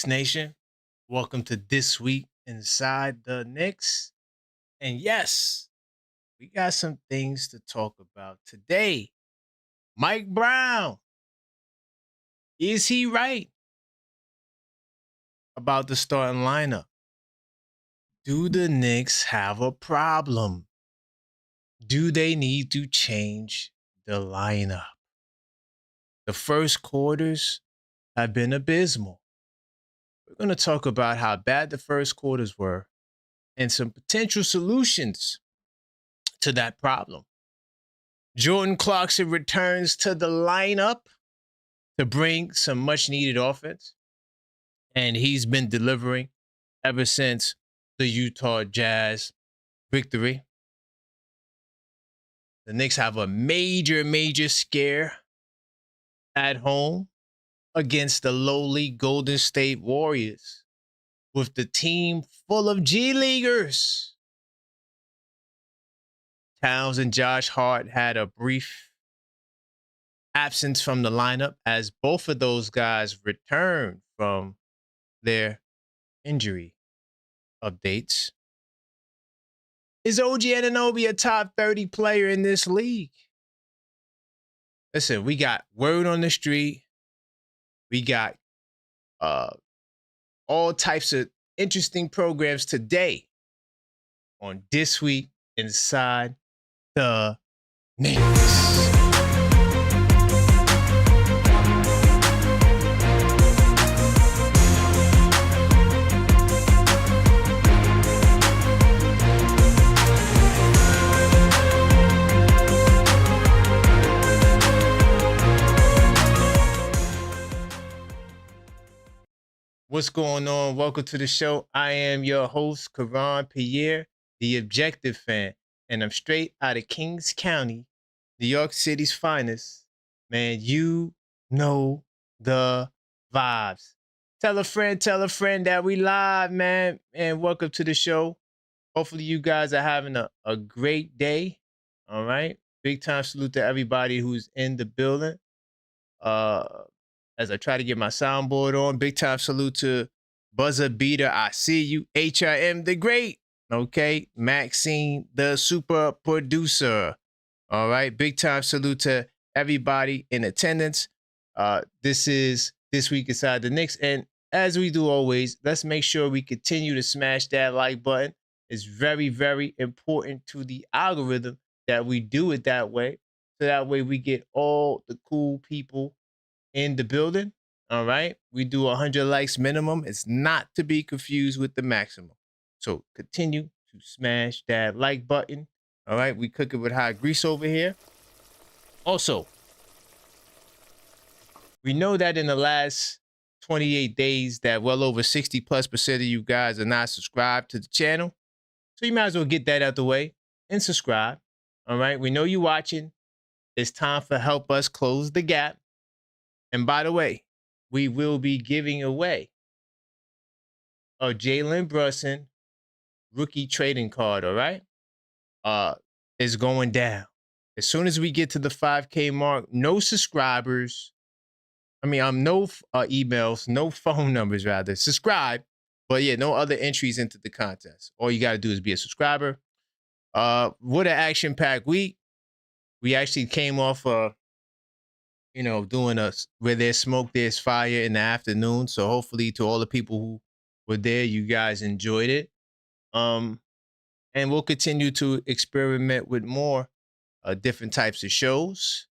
Nation. Welcome to This Week Inside the Knicks. And yes, we got some things to talk about today. Mike Brown, is he right about the starting lineup? Do the Knicks have a problem? Do they need to change the lineup? The first quarters have been abysmal. We're going to talk about how bad the first quarters were and some potential solutions to that problem. Jordan Clarkson returns to the lineup to bring some much needed offense. And he's been delivering ever since the Utah Jazz victory. The Knicks have a major scare at home against the lowly Golden State Warriors with the team full of G Leaguers. Towns and Josh Hart had a brief absence from the lineup as both of those guys returned from their injury updates. Is OG Anunoby a top 30 player in this league? Listen, we got word on the street. We got all types of interesting programs today on This Week Inside the Knicks. What's going on? Welcome to the show. I am your host, Karan Pierre, the Objective Fan, and I'm straight out of Kings County, New York City's finest. Man, you know the vibes. Tell a friend that we live, man, and welcome to the show. Hopefully you guys are having a great day, all right? Big time salute to everybody who's in the building. As I try to get my soundboard on, big time salute to Buzzer Beater. I see you. HIM the Great. Okay. Maxine, the super producer. All right. Big time salute to everybody in attendance. This is This Week Inside the Knicks. And as we do always, let's make sure we continue to smash that like button. It's very important to the algorithm that we do it that way. So that way we get all the cool people in the building. All right. We do 100 likes minimum. It's not to be confused with the maximum. So continue to smash that like button. All right. We cook it with hot grease over here. Also, we know that in the last 28 days that well over 60+% of you guys are not subscribed to the channel. So you might as well get that out the way and subscribe. All right. We know you're watching. It's time for help us close the gap. And by the way, we will be giving away a Jalen Brunson rookie trading card, all right? It's going down. As soon as we get to the 5K mark, no subscribers. No emails, no phone numbers, rather. Subscribe, but yeah, no other entries into the contest. All you got to do is be a subscriber. What an action-packed week. We actually came off doing where there's smoke, there's fire in the afternoon. So hopefully to all the people who were there, you guys enjoyed it. And we'll continue to experiment with more different types of shows.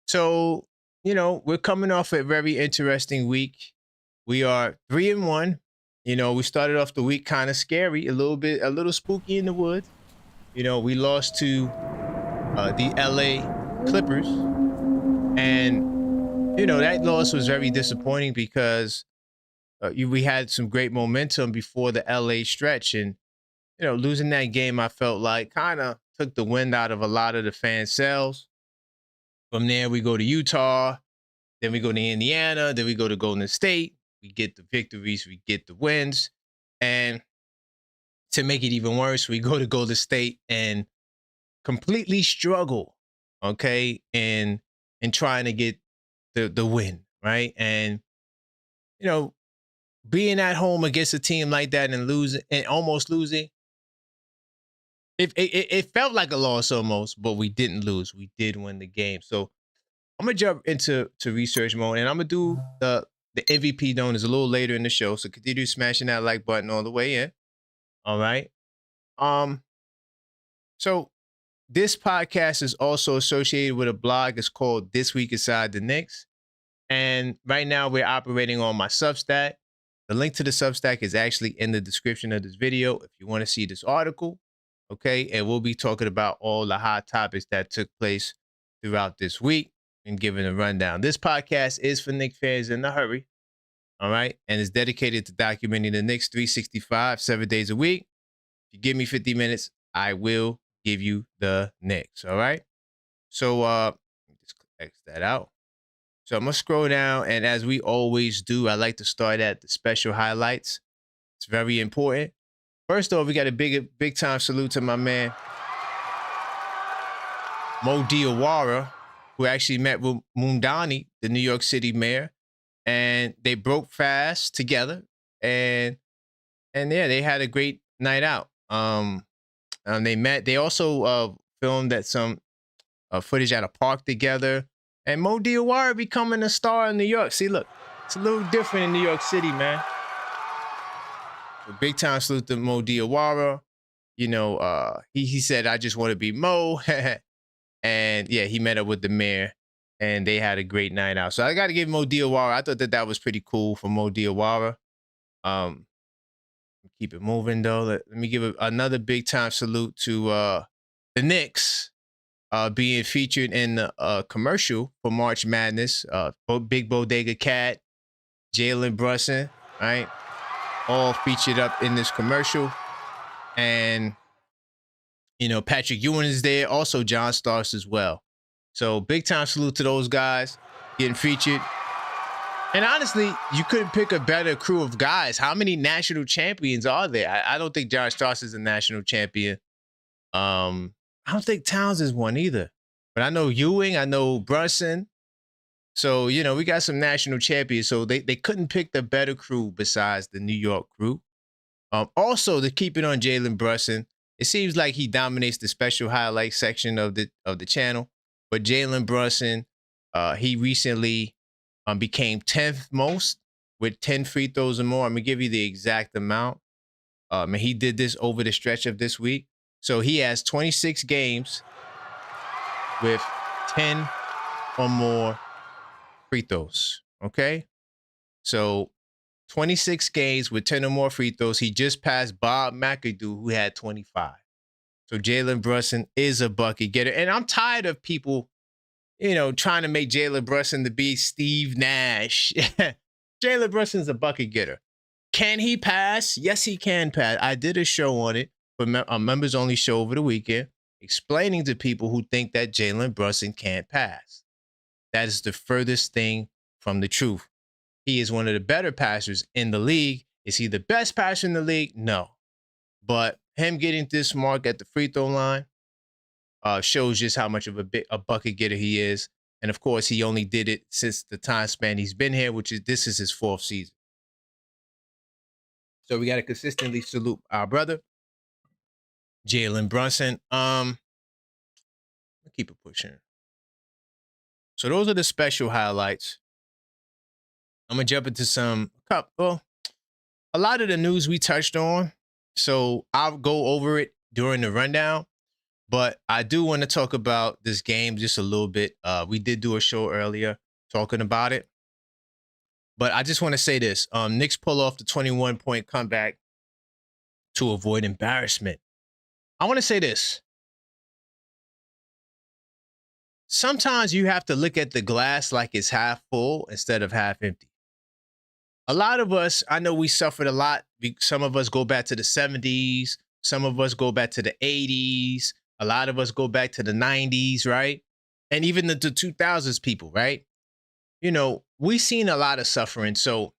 So, we're coming off a very interesting week. We are 3-1. We started off the week kind of scary, a little spooky in the woods. We lost to the LA Clippers. And, that loss was very disappointing because we had some great momentum before the LA stretch. And, losing that game, I felt like kind of took the wind out of a lot of the fan sails. From there, we go to Utah. Then we go to Indiana. Then we go to Golden State. We get the victories. We get the wins. And to make it even worse, we go to Golden State and completely struggle, okay, and trying to get the win, right? And, being at home against a team like that and losing and almost losing, it felt like a loss almost, but we didn't lose. We did win the game. So I'm gonna jump into research mode, and I'm gonna do the MVP donors a little later in the show. So continue smashing that like button all the way in. All right. Um. So this podcast is also associated with a blog. It's called This Week Inside the Knicks, and right now we're operating on my Substack. The link to the Substack is actually in the description of this video if you want to see this article. Okay, and we'll be talking about all the hot topics that took place throughout this week and giving a rundown. This podcast is for Knicks fans in a hurry, all right, and is dedicated to documenting the Knicks 365, 7 days a week. If you give me 50 minutes, I will give you the Knicks, all right? So just X that out. So I'm gonna scroll down, and as we always do, I like to start at the special highlights. It's very important. First off, we got a big time salute to my man Mo Diawara, who actually met with Mundani, the New York City mayor, and they broke fast together, and yeah, they had a great night out. They met. They also filmed at some footage at a park together, and Mo Diawara becoming a star in New York. See, look, it's a little different in New York City, man. So big time salute to Mo Diawara. You know, he said, "I just want to be Mo." And yeah, he met up with the mayor and they had a great night out. So I got to give Mo Diawara. I thought that was pretty cool for Mo Diawara. Keep it moving though. Let me give another big time salute to the Knicks being featured in the commercial for March Madness. Big Bodega Cat, Jalen Brunson, right? All featured up in this commercial. And you know, Patrick Ewing is there. Also, John Starks as well. So big time salute to those guys getting featured. And honestly, you couldn't pick a better crew of guys. How many national champions are there? I don't think John Starks is a national champion. I don't think Towns is one either. But I know Ewing. I know Brunson. So, you know, we got some national champions. So they couldn't pick the better crew besides the New York crew. Also, to keep it on Jalen Brunson, it seems like he dominates the special highlight section of the channel. But Jalen Brunson, he recently became 10th most with 10 free throws or more. I'm gonna give you the exact amount. And he did this over the stretch of this week. So he has 26 games with 10 or more free throws. Okay, so 26 games with 10 or more free throws. He just passed Bob McAdoo, who had 25. So Jalen Brunson is a bucket getter. And I'm tired of people, you know, trying to make Jalen Brunson to be Steve Nash. Jalen Brunson's a bucket getter. Can he pass? Yes, he can pass. I did a show on it for a members only show over the weekend, explaining to people who think that Jalen Brunson can't pass. That is the furthest thing from the truth. He is one of the better passers in the league. Is he the best passer in the league? No. But him getting this mark at the free throw line shows just how much of a bucket getter he is. And of course, he only did it since the time span he's been here, this is his 4th season. So we got to consistently salute our brother, Jalen Brunson. Keep it pushing. So those are the special highlights. I'm gonna jump into a lot of the news we touched on. So I'll go over it during the rundown. But I do want to talk about this game just a little bit. We did do a show earlier talking about it. But I just want to say this. Knicks pull off the 21-point comeback to avoid embarrassment. I want to say this. Sometimes you have to look at the glass like it's half full instead of half empty. A lot of us, I know we suffered a lot. Some of us go back to the 70s. Some of us go back to the 80s. A lot of us go back to the 90s, right? And even the 2000s people, right? You know, we've seen a lot of suffering. So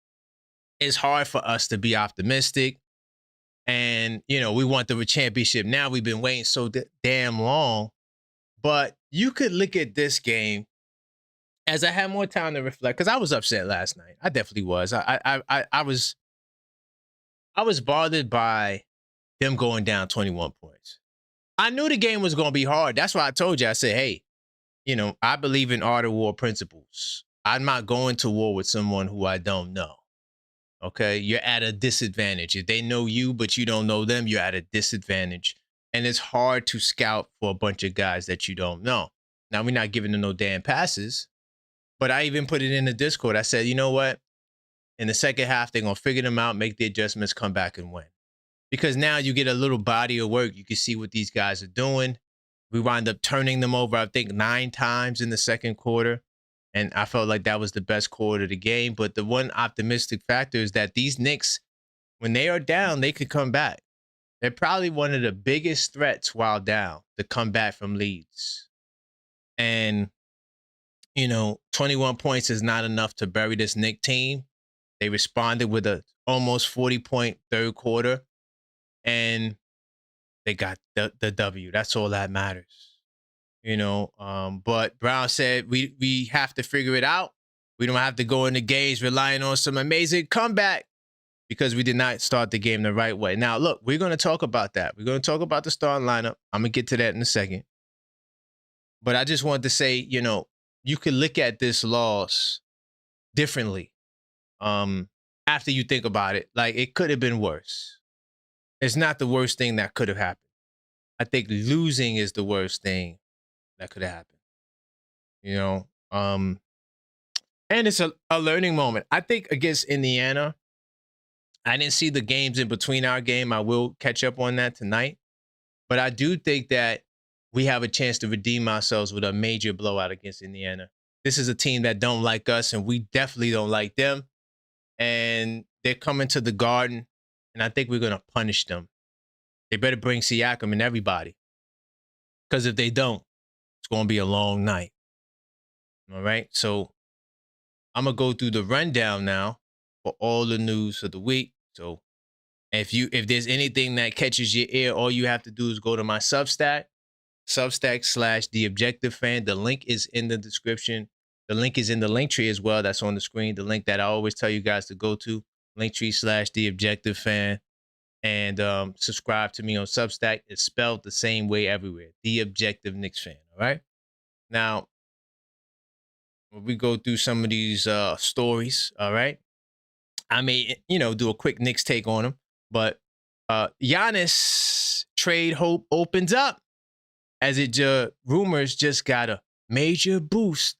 it's hard for us to be optimistic. And, you know, we want the championship now. We've been waiting so damn long. But you could look at this game as I had more time to reflect, because I was upset last night. I definitely was. I was I was bothered by them going down 21 points. I knew the game was going to be hard. That's why I told you. I said, hey, I believe in art of war principles. I'm not going to war with someone who I don't know. Okay. You're at a disadvantage. If they know you, but you don't know them, you're at a disadvantage. And it's hard to scout for a bunch of guys that you don't know. Now, we're not giving them no damn passes, but I even put it in the Discord. I said, you know what? In the second half, they're going to figure them out, make the adjustments, come back and win. Because now you get a little body of work. You can see what these guys are doing. We wind up turning them over, I think, 9 times in the second quarter. And I felt like that was the best quarter of the game. But the one optimistic factor is that these Knicks, when they are down, they could come back. They're probably one of the biggest threats while down to come back from leads. And, 21 points is not enough to bury this Knicks team. They responded with a almost 40-point third quarter. And they got the W. That's all that matters. But Brown said we have to figure it out. We don't have to go into games relying on some amazing comeback because we did not start the game the right way. Now, look, we're going to talk about that. We're going to talk about the starting lineup. I'm going to get to that in a second. But I just wanted to say, you could look at this loss differently after you think about it. Like, it could have been worse. It's not the worst thing that could have happened. I think losing is the worst thing that could have happened. And it's a learning moment. I think against Indiana, I didn't see the games in between our game. I will catch up on that tonight. But I do think that we have a chance to redeem ourselves with a major blowout against Indiana. This is a team that don't like us, and we definitely don't like them. And they're coming to the Garden, and I think we're going to punish them. They better bring Siakam and everybody. Because if they don't, it's going to be a long night. All right? So I'm going to go through the rundown now for all the news of the week. So if there's anything that catches your ear, all you have to do is go to my Substack /TheObjectiveFan. The link is in the description. The link is in the link tree as well. That's on the screen. The link that I always tell you guys to go to, linktree /TheObjectiveFan. And subscribe to me on Substack. It's spelled the same way everywhere. The Objective Knicks Fan. All right. Now, we go through some of these stories. All right. I may, do a quick Knicks take on them. But Giannis trade hope opens up as rumors just got a major boost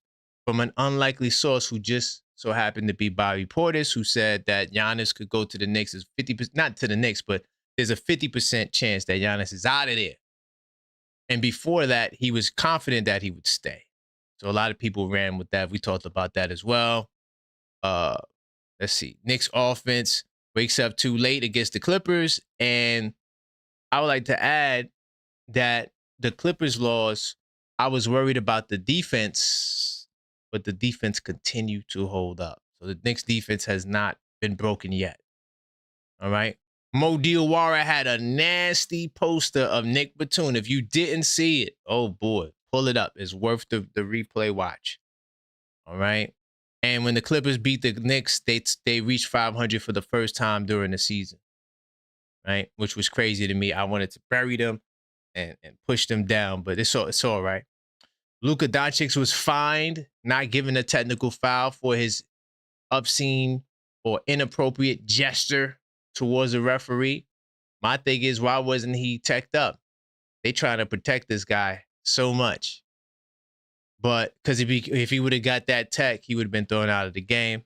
from an unlikely source who just so happened to be Bobby Portis, who said that Giannis could go to the Knicks. Is 50%, not to the Knicks, but there's a 50% chance that Giannis is out of there. And before that, he was confident that he would stay. So a lot of people ran with that. We talked about that as well. Let's see. Knicks offense wakes up too late against the Clippers. And I would like to add that the Clippers loss, I was worried about the defense, but the defense continued to hold up. So the Knicks defense has not been broken yet. All right. Mo Diawara had a nasty poster of Nick Batum. If you didn't see it, oh boy, pull it up. It's worth the replay watch. All right. And when the Clippers beat the Knicks, they reached 500 for the first time during the season. Right. Which was crazy to me. I wanted to bury them and push them down, but it's all right. Luka Doncic was fined, not given a technical foul for his obscene or inappropriate gesture towards a referee. My thing is, why wasn't he teched up? They trying to protect this guy so much. But because if he would have got that tech, he would have been thrown out of the game.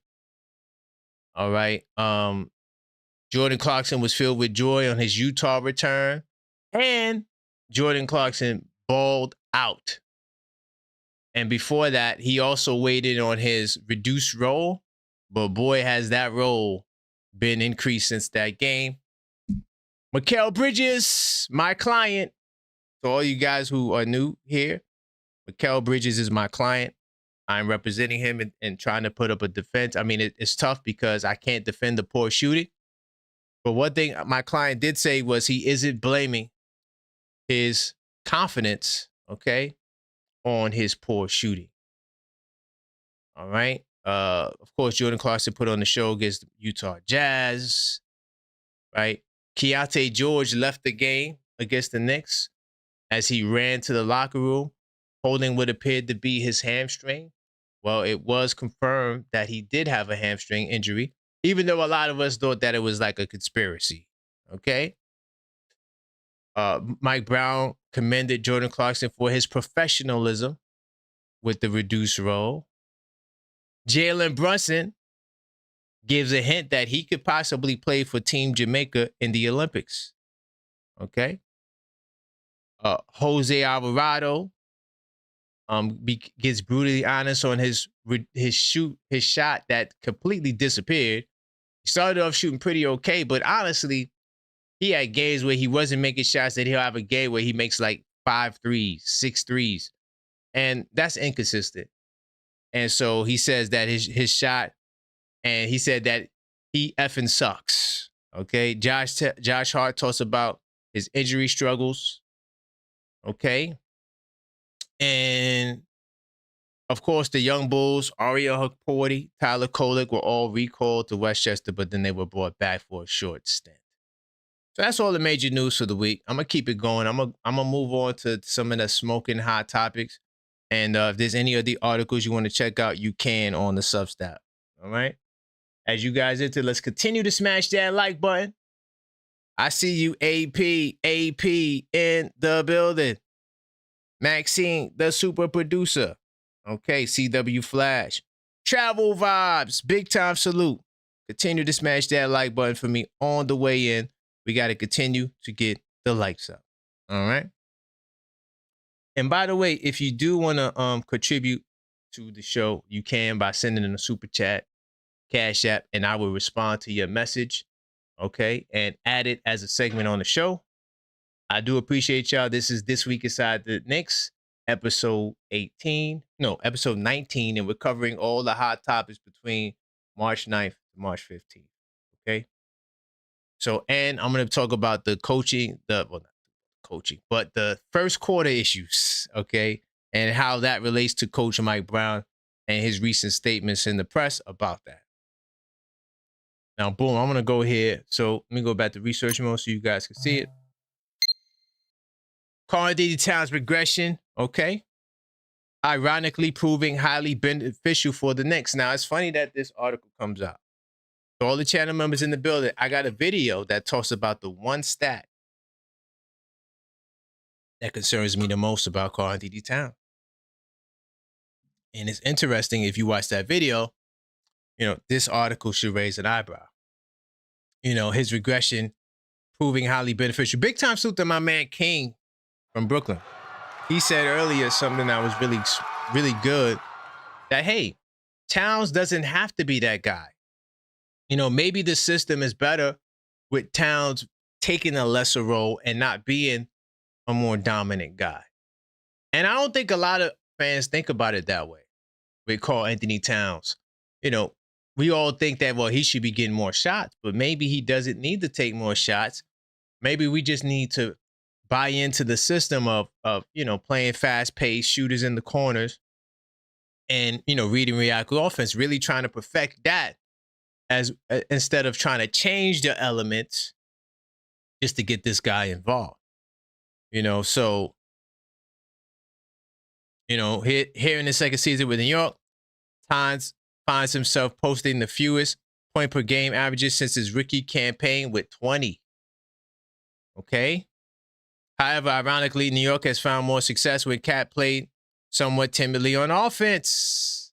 All right. Jordan Clarkson was filled with joy on his Utah return. And Jordan Clarkson balled out. And before that, he also waited on his reduced role. But boy, has that role been increased since that game. Mikal Bridges, my client. So all you guys who are new here, Mikal Bridges is my client. I'm representing him and trying to put up a defense. I mean, it's tough because I can't defend the poor shooting. But one thing my client did say was he isn't blaming his confidence, okay, on his poor shooting. All right. Of course, Jordan Clarkson put on the show against the Utah Jazz. right? Keontae George left the game against the Knicks as he ran to the locker room holding what appeared to be his hamstring. Well, it was confirmed that he did have a hamstring injury, even though a lot of us thought that it was like a conspiracy. Okay. Mike Brown commended Jordan Clarkson for his professionalism with the reduced role. Jalen Brunson gives a hint that he could possibly play for Team Jamaica in the Olympics. Okay. Jose Alvarado gets brutally honest on his shot that completely disappeared. He started off shooting pretty okay, but honestly, he had games where he wasn't making shots that he'll have a game where he makes like 5 threes, 6 threes. And that's inconsistent. And so he says that his shot, and he said that he effing sucks. Okay. Josh Hart talks about his injury struggles. Okay. And of course, the young Bulls, Ariel Hukporti, Tyler Kolek were all recalled to Westchester, but then they were brought back for a short stint. So that's all the major news for the week. I'm gonna keep it going. I'm gonna move on to some of the smoking hot topics. And if there's any of the articles you want to check out, you can on the Substack. All right. As you guys enter, let's continue to smash that like button. I see you, AP in the building. Maxine, the super producer. Okay, CW Flash. Travel vibes. Big time salute. Continue to smash that like button for me on the way in. We got to continue to get the likes up. All right. And by the way, if you do want to contribute to the show, you can by sending in a super chat, Cash App, and I will respond to your message. Okay. And add it as a segment on the show. I do appreciate y'all. This is This Week Inside the Knicks, episode 19. And we're covering all the hot topics between March 9th to March 15th. Okay. So, and I'm going to talk about the coaching, not coaching, but the first quarter issues. Okay. And how that relates to Coach Mike Brown and his recent statements in the press about that. Now, boom, I'm going to go here. So let me go back to research mode so you guys can see it. Karl-Anthony Towns regression, okay? Ironically proving highly beneficial for the Knicks. Now, it's funny that this article comes out. So all the channel members in the building, I got a video that talks about the one stat that concerns me the most about Karl-Anthony Towns. And it's interesting, if you watch that video, this article should raise an eyebrow. His regression proving highly beneficial. Big time salute to my man King from Brooklyn. He said earlier something that was really, really good, that, hey, Towns doesn't have to be that guy. Maybe the system is better with Towns taking a lesser role and not being a more dominant guy. And I don't think a lot of fans think about it that way with Karl-Anthony Towns. We all think that, well, he should be getting more shots, but maybe he doesn't need to take more shots. Maybe we just need to buy into the system of playing fast-paced shooters in the corners and, reading react offense, really trying to perfect that as instead of trying to change the elements just to get this guy involved. So, here in the second season with New York, Towns finds himself posting the fewest point per game averages since his rookie campaign with 20. Okay. However, ironically, New York has found more success when Cat played somewhat timidly on offense.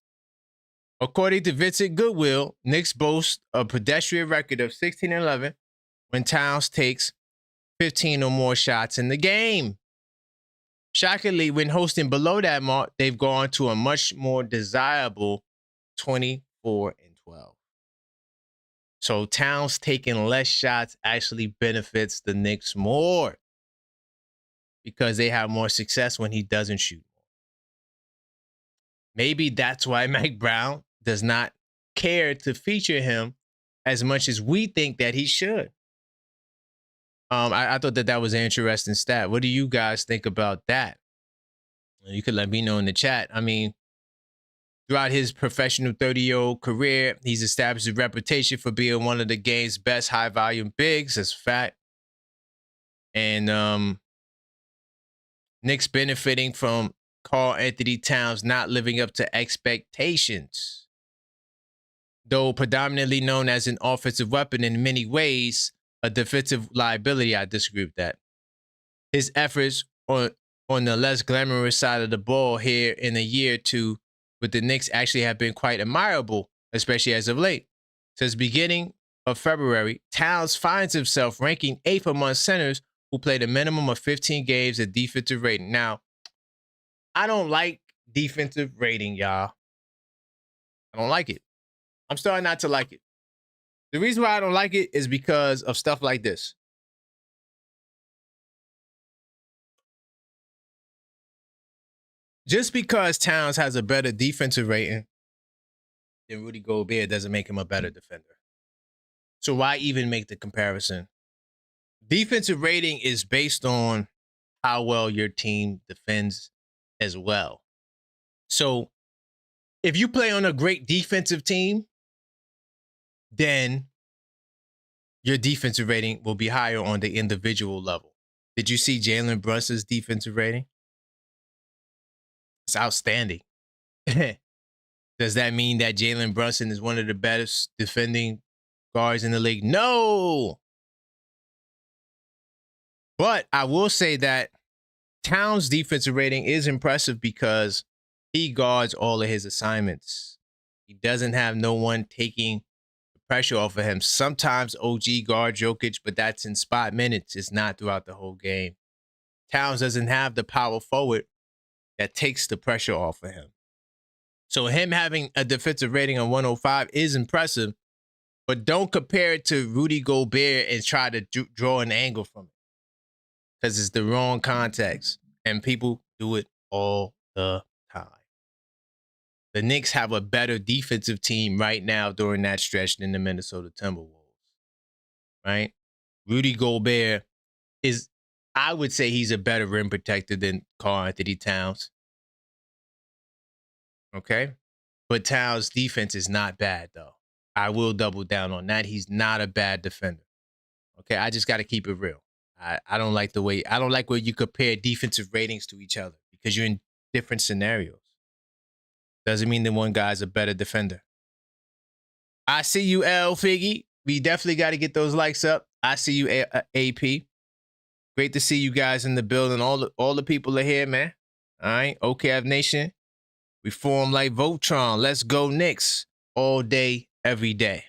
According to Vincent Goodwill, Knicks boast a pedestrian record of 16-11 when Towns takes 15 or more shots in the game. Shockingly, when hosting below that mark, they've gone to a much more desirable 24-12. So Towns taking less shots actually benefits the Knicks more, because they have more success when he doesn't shoot more. Maybe that's why Mike Brown does not care to feature him as much as we think that he should. I thought that was an interesting stat. What do you guys think about that? You could let me know in the chat. I mean, Throughout his professional 30-year-old career, he's established a reputation for being one of the game's best high-volume bigs. That's a fact. And Knicks benefiting from Karl-Anthony Towns not living up to expectations. Though predominantly known as an offensive weapon in many ways, a defensive liability, I disagree with that. His efforts on the less glamorous side of the ball here in a year or two with the Knicks actually have been quite admirable, especially as of late. Since beginning of February, Towns finds himself ranking 8th among centers who played a minimum of 15 games at defensive rating. Now, I don't like defensive rating, y'all. I don't like it. I'm starting not to like it. The reason why I don't like it is because of stuff like this. Just because Towns has a better defensive rating than Rudy Gobert doesn't make him a better defender. So why even make the comparison? Defensive rating is based on how well your team defends as well. So if you play on a great defensive team, then your defensive rating will be higher on the individual level. Did you see Jalen Brunson's defensive rating? It's outstanding. Does that mean that Jalen Brunson is one of the best defending guards in the league? No. But I will say that Towns' defensive rating is impressive because he guards all of his assignments. He doesn't have no one taking the pressure off of him. Sometimes OG guards Jokic, but that's in spot minutes. It's not throughout the whole game. Towns doesn't have the power forward that takes the pressure off of him. So him having a defensive rating of 105 is impressive, but don't compare it to Rudy Gobert and try to draw an angle from it because it's the wrong context, and people do it all the time. The Knicks have a better defensive team right now during that stretch than the Minnesota Timberwolves, right? Rudy Gobert is, I would say he's a better rim protector than Karl-Anthony Towns. Okay? But Towns' defense is not bad, though. I will double down on that. He's not a bad defender. Okay? I just got to keep it real. I don't like where you compare defensive ratings to each other because you're in different scenarios. Doesn't mean that one guy's a better defender. I see you, L. Figgy. We definitely got to get those likes up. I see you, AP. Great to see you guys in the building. All the people are here, man. All right? OKF Nation. We form like Voltron. Let's go Knicks all day, every day.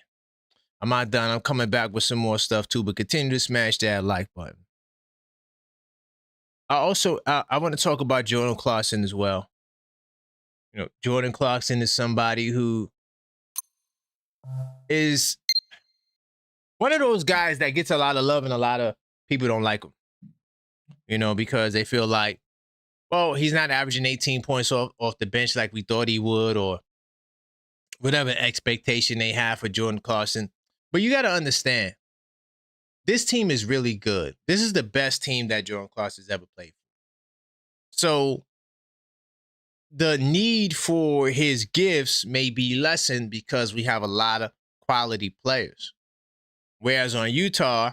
I'm not done. I'm coming back with some more stuff too, but continue to smash that like button. I want to talk about Jordan Clarkson as well. You know, Jordan Clarkson is somebody who is one of those guys that gets a lot of love and a lot of people don't like him. You know, because they feel like, well, he's not averaging 18 points off the bench like we thought he would, or whatever expectation they have for Jordan Clarkson. But you got to understand, this team is really good. This is the best team that Jordan Clarkson's ever played for. So the need for his gifts may be lessened because we have a lot of quality players. Whereas on Utah,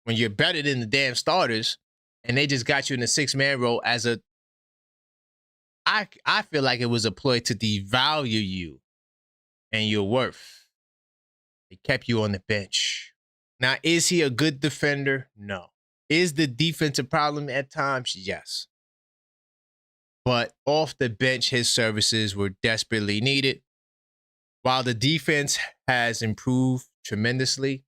when you're better than the damn starters and they just got you in the 6-man role as I feel like it was a ploy to devalue you and your worth. They kept you on the bench. Now, is he a good defender? No. Is the defensive problem at times? Yes. But off the bench, his services were desperately needed. While the defense has improved tremendously,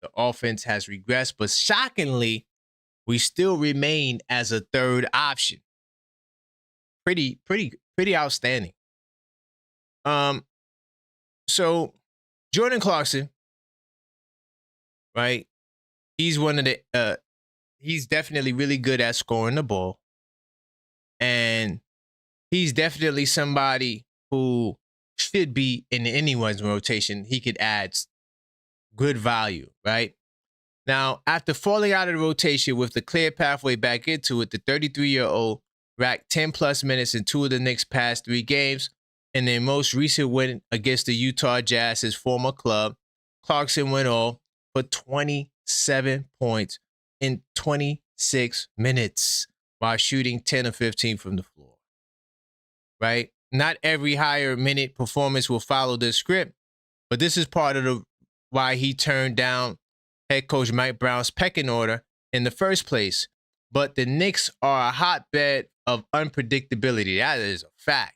the offense has regressed. But shockingly, we still remain as a third option. Pretty outstanding. So Jordan Clarkson, right? He's one of the he's definitely really good at scoring the ball. And he's definitely somebody who should be in anyone's rotation. He could add good value, right? Now, after falling out of the rotation with the clear pathway back into it, the 33-year-old racked 10-plus minutes in 2 of the Knicks' past 3 games In their most recent win against the Utah Jazz, his former club, Clarkson went off for 27 points in 26 minutes while shooting 10 of 15 from the floor. Right? Not every higher minute performance will follow this script, but this is part of the why he turned down head coach Mike Brown's pecking order in the first place. But the Knicks are a hotbed of unpredictability. That is a fact.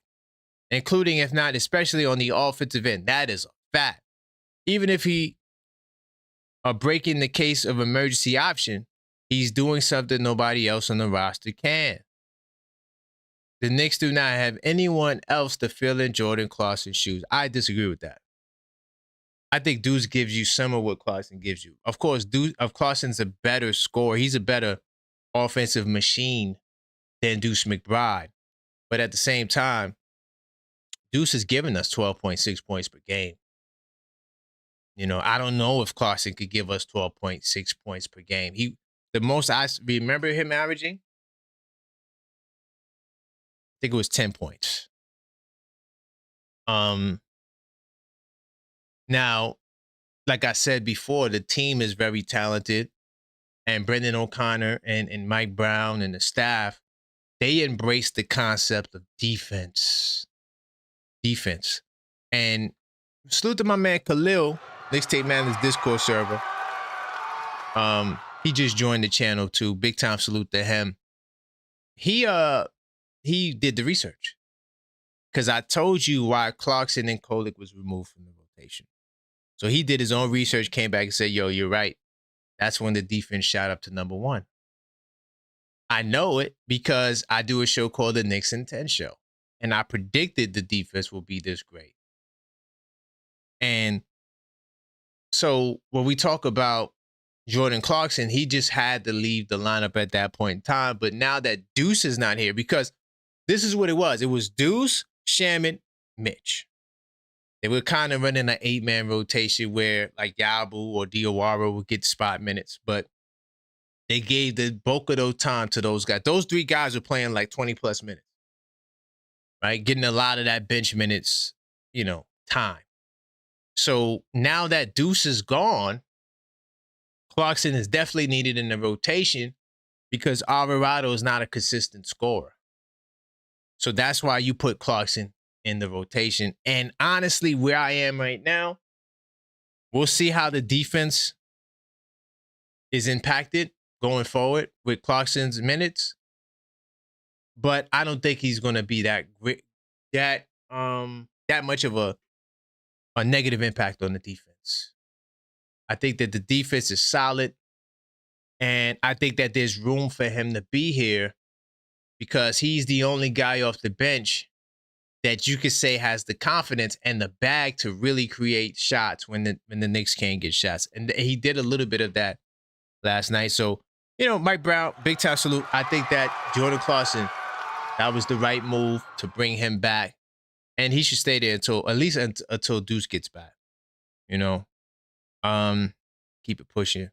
Including, if not, especially on the offensive end. That is a fact. Even if he are breaking the case of emergency option, he's doing something nobody else on the roster can. The Knicks do not have anyone else to fill in Jordan Clarkson's shoes. I disagree with that. I think Deuce gives you some of what Clarkson gives you. Of course, Clarkson's a better scorer. He's a better offensive machine than Deuce McBride. But at the same time, Deuce has given us 12.6 points per game. You know, I don't know if Clarkson could give us 12.6 points per game. The most I remember him averaging, I think it was 10 points. Now, like I said before, the team is very talented, and Brendan O'Connor and Mike Brown and the staff, they embrace the concept of defense. And salute to my man Khalil, Mixtape Madness Discord server. He just joined the channel too. Big time salute to him. He did the research, because I told you why Clarkson and Kolek was removed from the rotation. So he did his own research, came back and said, yo, you're right. That's when the defense shot up to number 1. I know it because I do a show called the Knicks in 10 Show. And I predicted the defense will be this great. And so when we talk about Jordan Clarkson, he just had to leave the lineup at that point in time. But now that Deuce is not here, because this is what it was. It was Deuce, Shaman, Mitch. They were kind of running an 8-man rotation where like Yabu or Diawara would get spot minutes, but they gave the bulk of those time to those guys. Those 3 guys were playing like 20 plus minutes, right? Getting a lot of that bench minutes, time. So now that Deuce is gone, Clarkson is definitely needed in the rotation because Alvarado is not a consistent scorer. So that's why you put Clarkson in the rotation. And honestly, where I am right now, we'll see how the defense is impacted going forward with Clarkson's minutes. But I don't think he's going to be that much of a negative impact on the defense. I think that the defense is solid, and I think that there's room for him to be here because he's the only guy off the bench that you could say has the confidence and the bag to really create shots when the Knicks can't get shots. And he did a little bit of that last night. So, Mike Brown, big time salute. I think that Jordan Clarkson, that was the right move to bring him back. And he should stay there until Deuce gets back. Keep it pushing.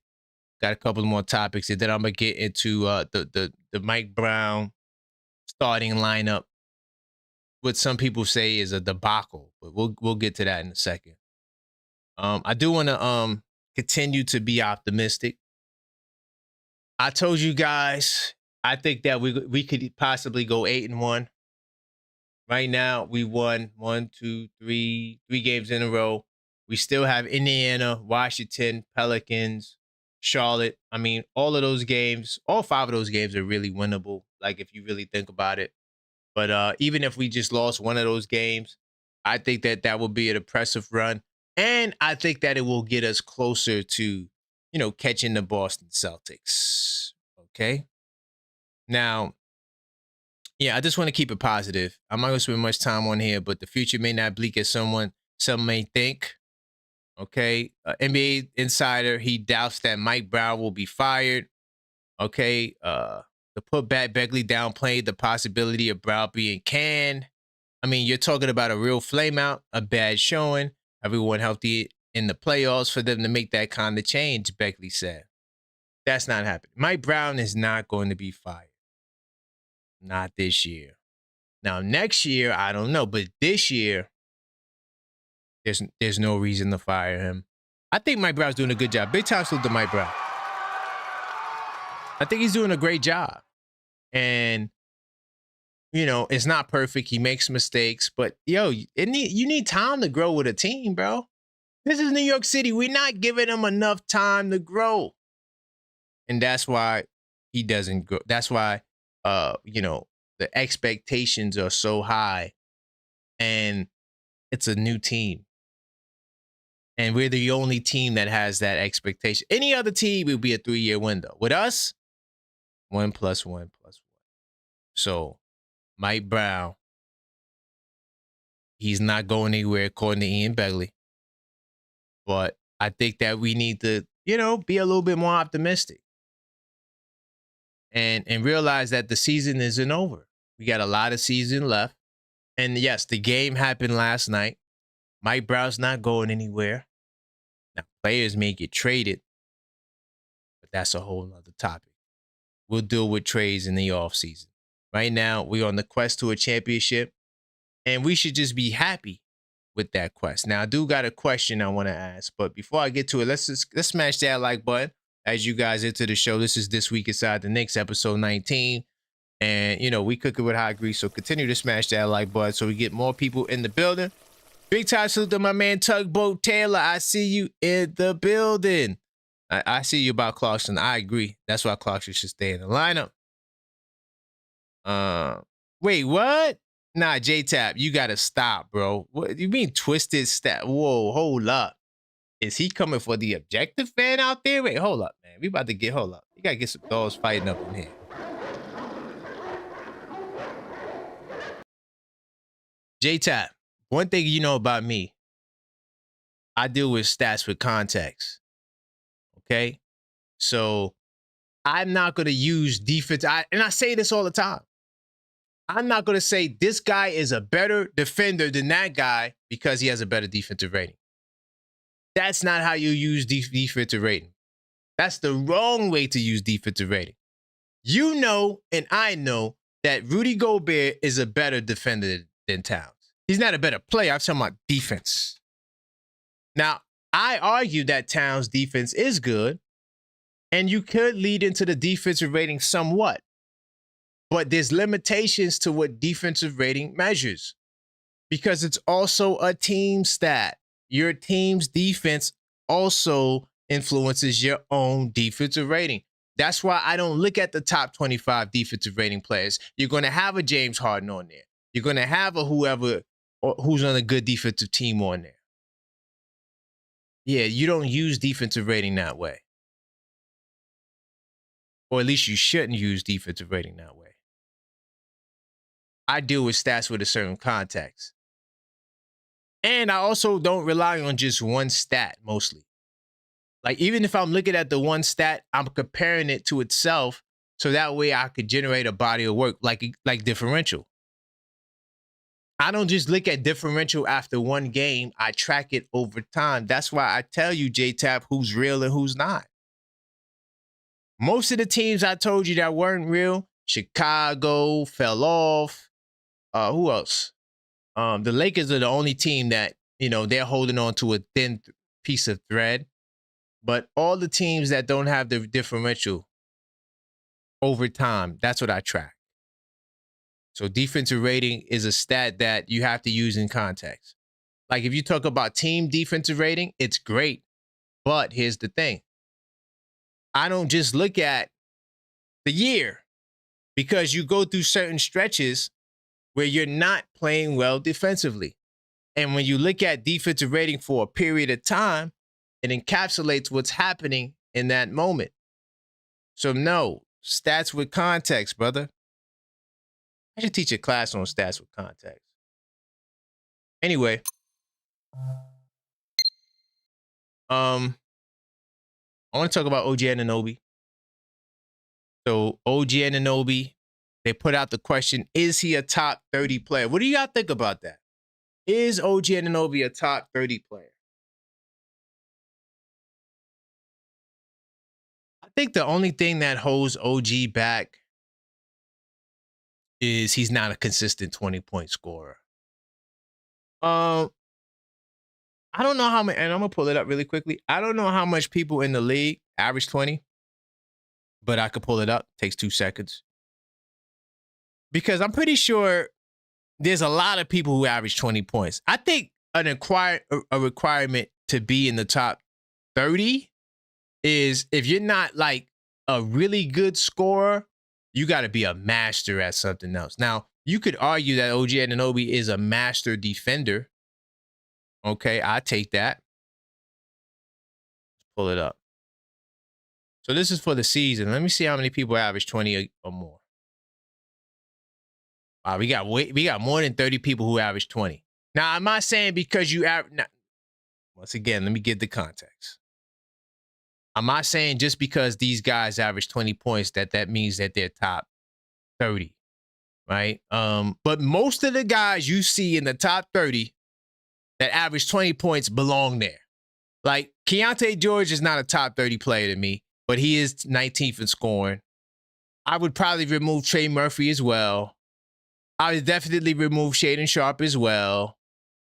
Got a couple more topics, and then I'm gonna get into the Mike Brown starting lineup. What some people say is a debacle, but we'll get to that in a second. I do want to continue to be optimistic. I told you guys I think that we could possibly go 8-1. Right now, we won 3 games in a row. We still have Indiana, Washington, Pelicans, Charlotte. I mean, all of those games, all 5 of those games are really winnable, like if you really think about it. But even if we just lost one of those games, I think that will be an impressive run. And I think that it will get us closer to, catching the Boston Celtics. Okay? Now, yeah, I just want to keep it positive. I'm not going to spend much time on here, but the future may not bleak as some may think. Okay? NBA insider, he doubts that Mike Brown will be fired. Okay? The putback Begley downplayed the possibility of Brown being canned. I mean, you're talking about a real flameout, a bad showing, everyone healthy in the playoffs for them to make that kind of change, Begley said. That's not happening. Mike Brown is not going to be fired. Not this year. Now, next year, I don't know. But this year, there's no reason to fire him. I think Mike Brown's doing a good job. Big time salute to Mike Brown. I think he's doing a great job. And, it's not perfect. He makes mistakes. But, you need time to grow with a team, bro. This is New York City. We're not giving him enough time to grow. And that's why he doesn't grow. That's why, the expectations are so high. And it's a new team. And we're the only team that has that expectation. Any other team would be a 3-year window. With us, 1 + 1 + 1. So, Mike Brown, he's not going anywhere according to Ian Begley. But I think that we need to, be a little bit more optimistic. And realize that the season isn't over. We got a lot of season left. And yes, the game happened last night. Mike Brown's not going anywhere. Now, players may get traded, but that's a whole nother topic. We'll deal with trades in the offseason. Right now, we're on the quest to a championship, and we should just be happy with that quest. Now, I do got a question I want to ask, but before I get to it, let's smash that like button as you guys enter the show. This is This Week Inside the Knicks, episode 19. And, we cook it with hot grease, so continue to smash that like button so we get more people in the building. Big time salute to my man Tugboat Taylor. I see you in the building. I see you about Clarkson. I agree. That's why Clarkson should stay in the lineup. Wait, what? Nah, J-Tap, you gotta stop, bro. What you mean twisted stat? Whoa, hold up. Is he coming for the objective fan out there? Wait, hold up, man. We about to hold up. You gotta get some dogs fighting up in here. J-Tap, one thing you know about me, I deal with stats with context. Okay? So I'm not going to use defense. And I say this all the time. I'm not going to say this guy is a better defender than that guy because he has a better defensive rating. That's not how you use defensive rating. That's the wrong way to use defensive rating. You know, and I know that Rudy Gobert is a better defender than Towns. He's not a better player. I'm talking about defense. Now, I argue that Towns' defense is good, and you could lead into the defensive rating somewhat. But there's limitations to what defensive rating measures because it's also a team stat. Your team's defense also influences your own defensive rating. That's why I don't look at the top 25 defensive rating players. You're going to have a James Harden on there. You're going to have a whoever who's on a good defensive team on there. Yeah, you don't use defensive rating that way. Or at least you shouldn't use defensive rating that way. I deal with stats with a certain context. And I also don't rely on just one stat mostly. Like, even if I'm looking at the one stat, I'm comparing it to itself so that way I could generate a body of work like differential. I don't just look at differential after one game. I track it over time. That's why I tell you, J-Tap, who's real and who's not. Most of the teams I told you that weren't real, Chicago fell off. Who else? The Lakers are the only team that, they're holding on to a thin piece of thread. But all the teams that don't have the differential over time, that's what I track. So defensive rating is a stat that you have to use in context. Like if you talk about team defensive rating, it's great. But here's the thing. I don't just look at the year because you go through certain stretches where you're not playing well defensively. And when you look at defensive rating for a period of time, it encapsulates what's happening in that moment. So no, stats with context, brother. I should teach a class on stats with context. Anyway, I want to talk about OG Anunoby. So OG Anunoby, they put out the question, is he a top 30 player? What do y'all think about that? Is OG Anunoby a top 30 player? I think the only thing that holds OG back is he's not a consistent 20-point scorer. I don't know how many, and I'm gonna pull it up really quickly. I don't know how much people in the league average 20, but I could pull it up. Takes 2 seconds. Because I'm pretty sure there's a lot of people who average 20 points. I think a requirement to be in the top 30 is if you're not like a really good scorer, you got to be a master at something else. Now, you could argue that OG Anunoby is a master defender. Okay, I take that. Let's pull it up. So this is for the season. Let me see how many people average 20 or more. Wow, we got more than 30 people who average 20. Now, I'm not saying because you average. Once again, let me give the context. I'm not saying just because these guys average 20 points that means that they're top 30, right? But most of the guys you see in the top 30 that average 20 points belong there. Like Keontae George is not a top 30 player to me, but he is 19th in scoring. I would probably remove Trey Murphy as well. I would definitely remove Shaedon Sharpe as well.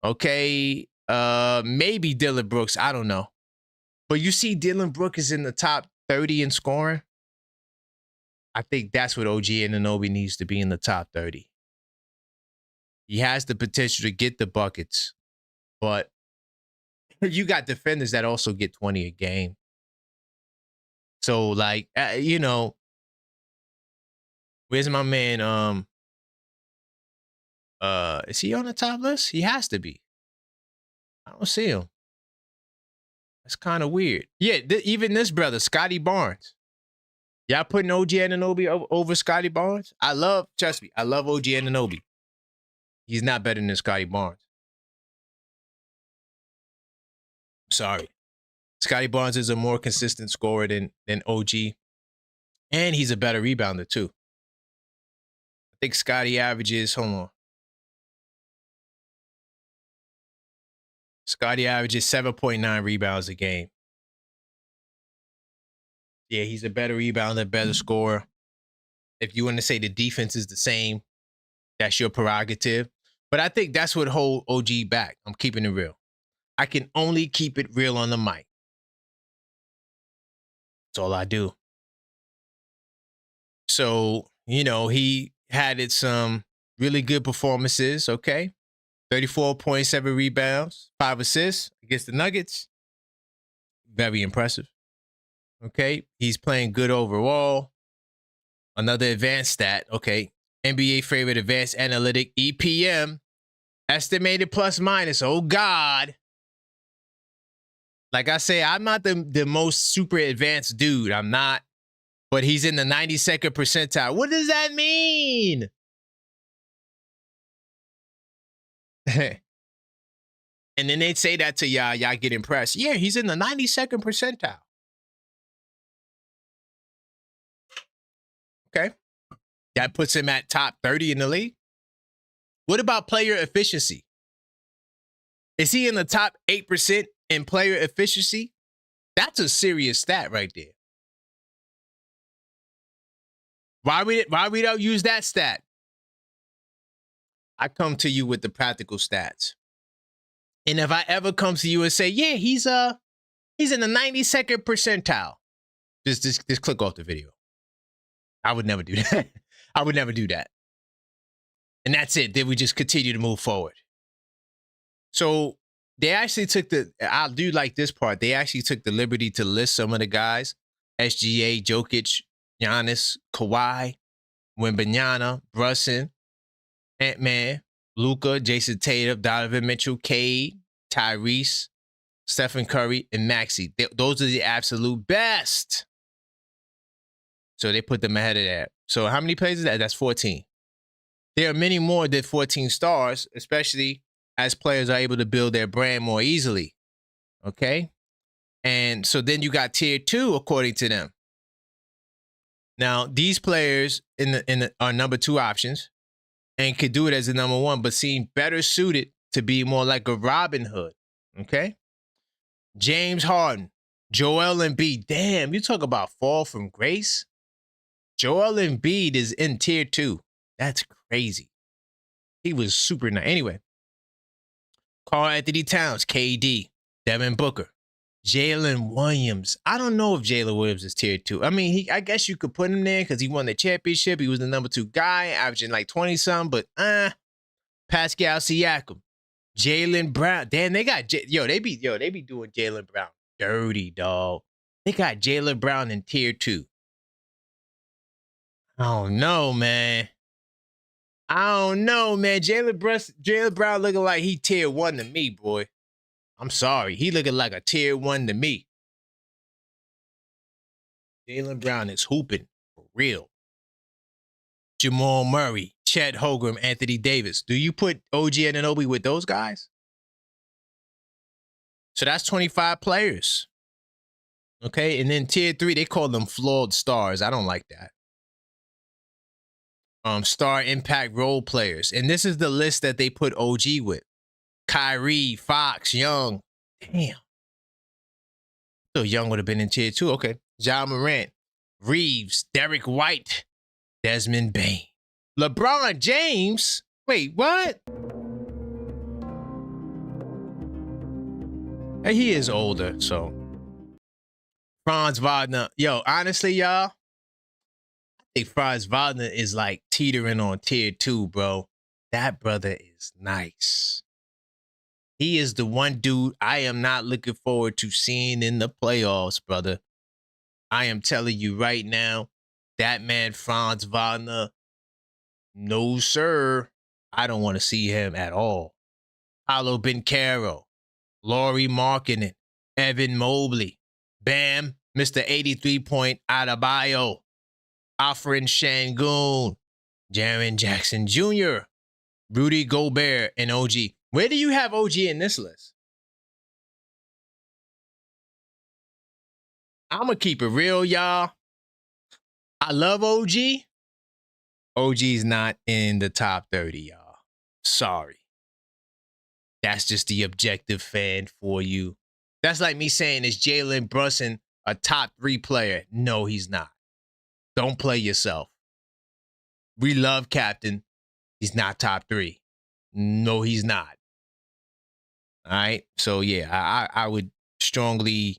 Okay. Maybe Dylan Brooks. I don't know. But you see Dylan Brooks is in the top 30 in scoring. I think that's what OG Anunoby needs to be in the top 30. He has the potential to get the buckets, but you got defenders that also get 20 a game. So, like, you know, where's my man? Is he on the top list? He has to be. I don't see him. That's kind of weird. Yeah, even this brother, Scotty Barnes. Y'all putting OG Anunoby over Scotty Barnes? Trust me, I love OG Anunoby. He's not better than Scotty Barnes. Sorry. Scotty Barnes is a more consistent scorer than OG. And he's a better rebounder, too. I think Scotty averages, hold on. Scotty averages 7.9 rebounds a game. Yeah, he's a better rebounder, better scorer. If you want to say the defense is the same, that's your prerogative. But I think that's what hold OG back. I'm keeping it real. I can only keep it real on the mic. That's all I do. So, you know, he had some really good performances, okay? 34.7 rebounds, 5 assists against the Nuggets. Very impressive. Okay, he's playing good overall. Another advanced stat, okay. NBA favorite advanced analytic, EPM. Estimated plus minus, oh God. Like I say, I'm not the most super advanced dude. I'm not. But he's in the 92nd percentile. What does that mean? And then they'd say that to y'all. Y'all get impressed. Yeah, he's in the 92nd percentile. Okay. That puts him at top 30 in the league. What about player efficiency? Is he in the top 8% in player efficiency? That's a serious stat right there. Why we don't use that stat? I come to you with the practical stats. And if I ever come to you and say, yeah, he's in the 92nd percentile, just click off the video. I would never do that. I would never do that. And that's it. Then we just continue to move forward. So they actually took I do like this part. They actually took the liberty to list some of the guys. SGA, Jokic, Giannis, Kawhi, Wembanyama, Brunson, Ant-Man, Luka, Jason Tatum, Donovan Mitchell, Cade, Tyrese, Stephen Curry, and Maxey. Those are the absolute best. So they put them ahead of that. So how many players is that? That's 14. There are many more than 14 stars, especially as players are able to build their brand more easily. Okay? And so then you got tier 2 according to them. Now, these players are number 2 options and could do it as a number 1, but seem better suited to be more like a Robin Hood. Okay? James Harden, Joel Embiid. Damn, you talk about fall from grace. Joel Embiid is in tier 2. That's crazy. He was super nice. Anyway, Karl Anthony Towns, KD, Devin Booker, Jalen Williams. I don't know if Jalen Williams is tier 2. I mean, I guess you could put him there because he won the championship. He was the number 2 guy, averaging like 20-something, but Pascal Siakam, Jaylen Brown. Damn, they got they be doing Jaylen Brown dirty, dog. They got Jaylen Brown in tier 2. I don't know, man. Jaylen Brown looking like he tier 1 to me, boy. I'm sorry. He looking like a tier 1 to me. Jaylen Brown is hooping for real. Jamal Murray, Chet Holmgren, Anthony Davis. Do you put OG Anunoby with those guys? So that's 25 players. Okay, and then tier 3, they call them flawed stars. I don't like that. Star impact role players. And this is the list that they put OG with. Kyrie, Fox, Young. Damn. So Young would have been in tier 2. Okay. Ja Morant, Reeves, Derek White, Desmond Bain. LeBron James. Wait, what? And he is older, so. Franz Wagner. Yo, honestly, y'all, I think Franz Wagner is like teetering on tier 2, bro. That brother is nice. He is the one dude I am not looking forward to seeing in the playoffs, brother. I am telling you right now, that man Franz Wagner, no sir. I don't want to see him at all. Paolo Banchero, Lauri Markkanen, Evan Mobley, Bam, Mr. 83-point Adebayo, Alfred Şengün, Jaren Jackson Jr., Rudy Gobert, and OG. Where do you have OG in this list? I'm going to keep it real, y'all. I love OG. OG's not in the top 30, y'all. Sorry. That's just the objective fan for you. That's like me saying, is Jalen Brunson a top 3 player? No, he's not. Don't play yourself. We love Captain. He's not top 3. No, he's not. All right. So, yeah, I would strongly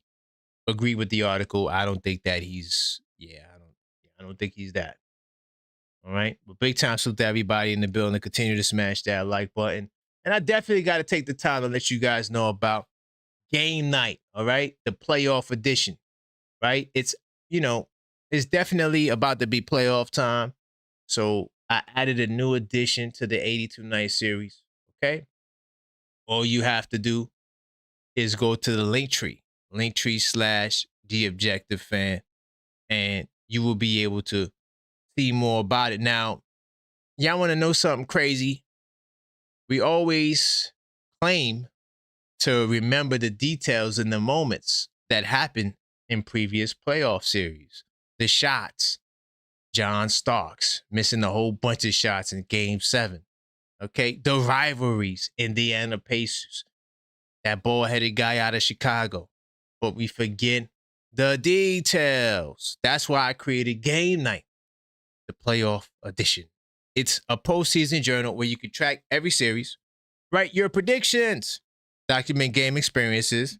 agree with the article. I don't think that he's, I don't think he's that. All right. But big time salute to everybody in the building. Continue to smash that like button. And I definitely got to take the time to let you guys know about game night. All right. The playoff edition. Right. It's, it's definitely about to be playoff time. So I added a new addition to the 82 night series. Okay. All you have to do is go to the Linktree /TheObjectiveFan, and you will be able to see more about it. Now, y'all want to know something crazy? We always claim to remember the details and the moments that happened in previous playoff series. The shots, John Starks missing a whole bunch of shots in Game 7. Okay, the rivalries, Indiana Pacers, that ball-headed guy out of Chicago. But we forget the details. That's why I created Game Night, the playoff edition. It's a postseason journal where you can track every series, write your predictions, document game experiences,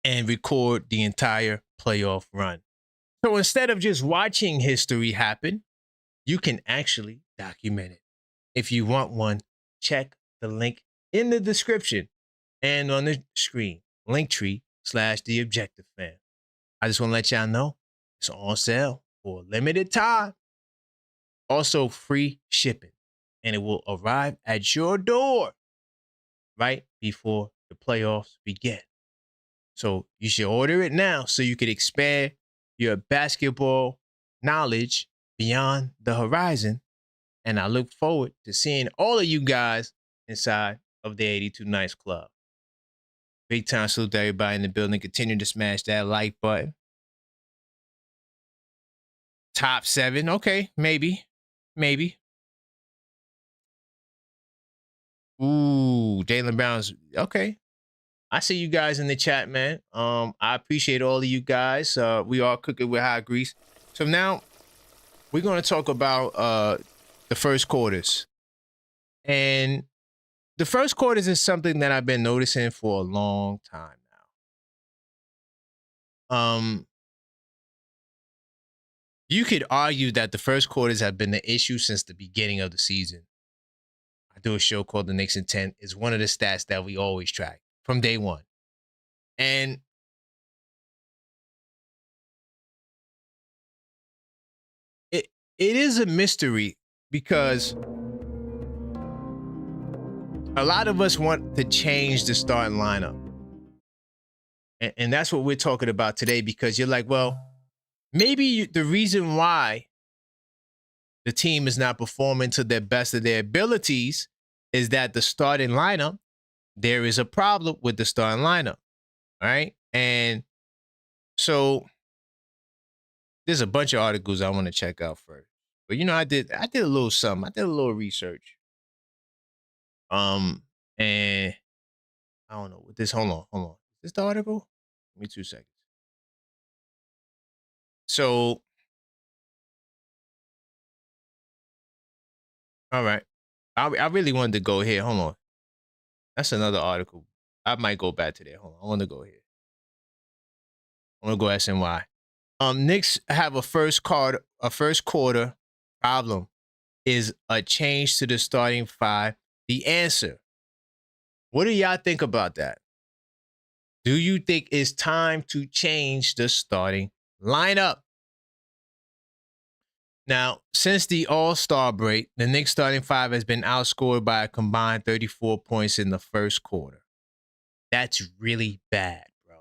and record the entire playoff run. So instead of just watching history happen, you can actually document it. If you want one, check the link in the description and on the screen, Linktree /TheObjectiveFan. I just want to let y'all know it's on sale for a limited time. Also free shipping, and it will arrive at your door right before the playoffs begin. So you should order it now so you can expand your basketball knowledge beyond the horizon. And I look forward to seeing all of you guys inside of the 82 Nights Club. Big time salute to everybody in the building. Continue to smash that like button. Top 7. Okay, maybe. Ooh, Jaylen Brown's. Okay. I see you guys in the chat, man. I appreciate all of you guys. We are cooking with hot grease. So now we're going to talk about the first quarters. And the first quarters is something that I've been noticing for a long time now. You could argue that the first quarters have been the issue since the beginning of the season. I do a show called The Knicks Intent. It's one of the stats that we always track from day one. And it is a mystery because a lot of us want to change the starting lineup. And that's what we're talking about today, because you're like, well, maybe the reason why the team is not performing to the best of their abilities is that the starting lineup, there is a problem with the starting lineup, right? And so there's a bunch of articles I want to check out first. But I did a little something. I did a little research. And I don't know what this. Hold on. Is this the article? Give me 2 seconds. So, all right. I really wanted to go here. Hold on. That's another article. I might go back to there. Hold on. I want to go here. I want to go SNY. Knicks have a first quarter problem. Is a change to the starting five the answer? What do y'all think about that? Do you think it's time to change the starting lineup? Now, since the All-Star break, the Knicks starting five has been outscored by a combined 34 points in the first quarter. That's really bad, bro.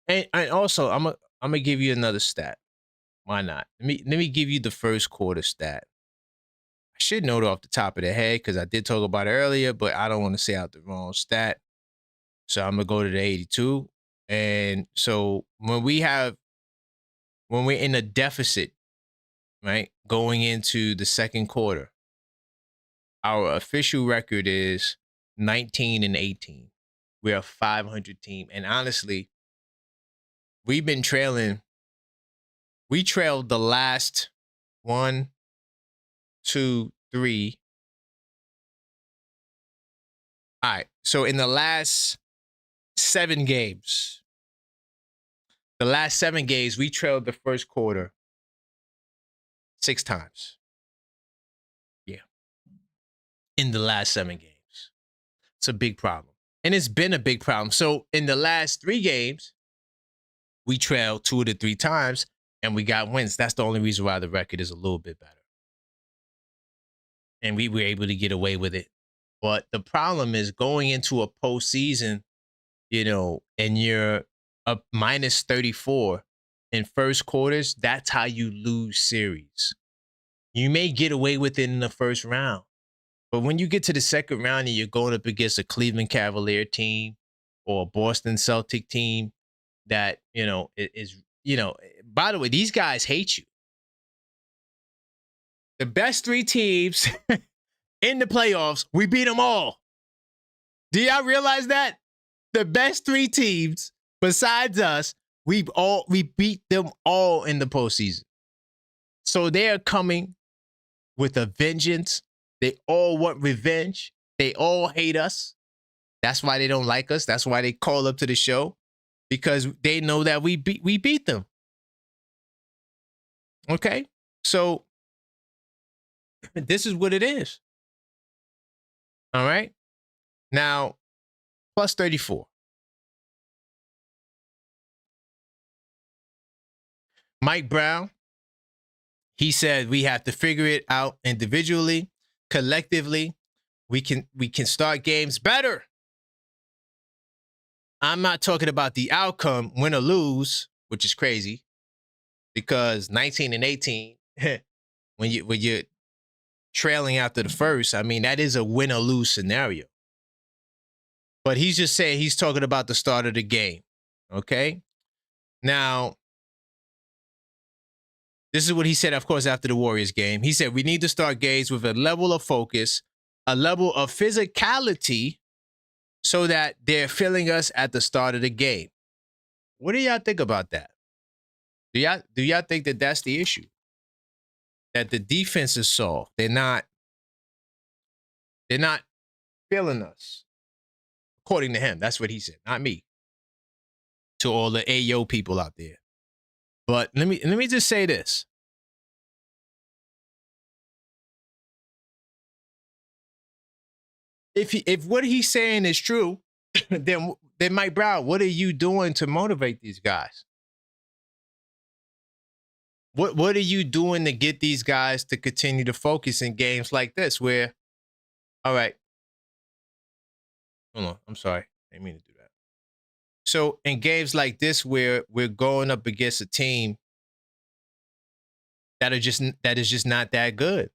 And also, I'm gonna give you another stat. Why not? Let me give you the first quarter stat. I should know it off the top of the head because I did talk about it earlier, but I don't want to say out the wrong stat. So I'm gonna go to the 82. And so when we're in a deficit, right, going into the second quarter, our official record is 19-18. We're a 500 team. And honestly, we've been trailing. We trailed the last 1, 2, 3. All right. So in the last 7 games, we trailed the first quarter 6 times. Yeah. In the last 7 games. It's a big problem. And it's been a big problem. So in the last 3 games, we trailed 2 to 3 times and we got wins. That's the only reason why the record is a little bit better. And we were able to get away with it. But the problem is going into a postseason, and you're up minus 34 in first quarters, that's how you lose series. You may get away with it in the first round. But when you get to the second round and you're going up against a Cleveland Cavalier team or a Boston Celtic team that, is, by the way, these guys hate you. The best 3 teams in the playoffs, we beat them all. Do y'all realize that? The best 3 teams besides us, we beat them all in the postseason. So they are coming with a vengeance. They all want revenge. They all hate us. That's why they don't like us. That's why they call up to the show, because they know that we beat them. Okay? So this is what it is. All right? Now, plus 34. Mike Brown, he said we have to figure it out individually, collectively. We can start games better. I'm not talking about the outcome, win or lose, which is crazy, because 19-18, when you're trailing after the first, I mean, that is a win or lose scenario. But he's just saying he's talking about the start of the game. Okay? Now, this is what he said, of course, after the Warriors game. He said, we need to start games with a level of focus, a level of physicality, so that they're feeling us at the start of the game. What do y'all think about that? Do y'all think that that's the issue? that the defense is soft. They're not feeling us. According to him, that's what he said, not me. To all the Ayo people out there. But let me just say this. If what he's saying is true, then Mike Brown, what are you doing to motivate these guys? What are you doing to get these guys to continue to focus in games like this where, all right, hold on, I'm sorry. I didn't mean to do that. So in games like this where we're going up against a team that is just not that good.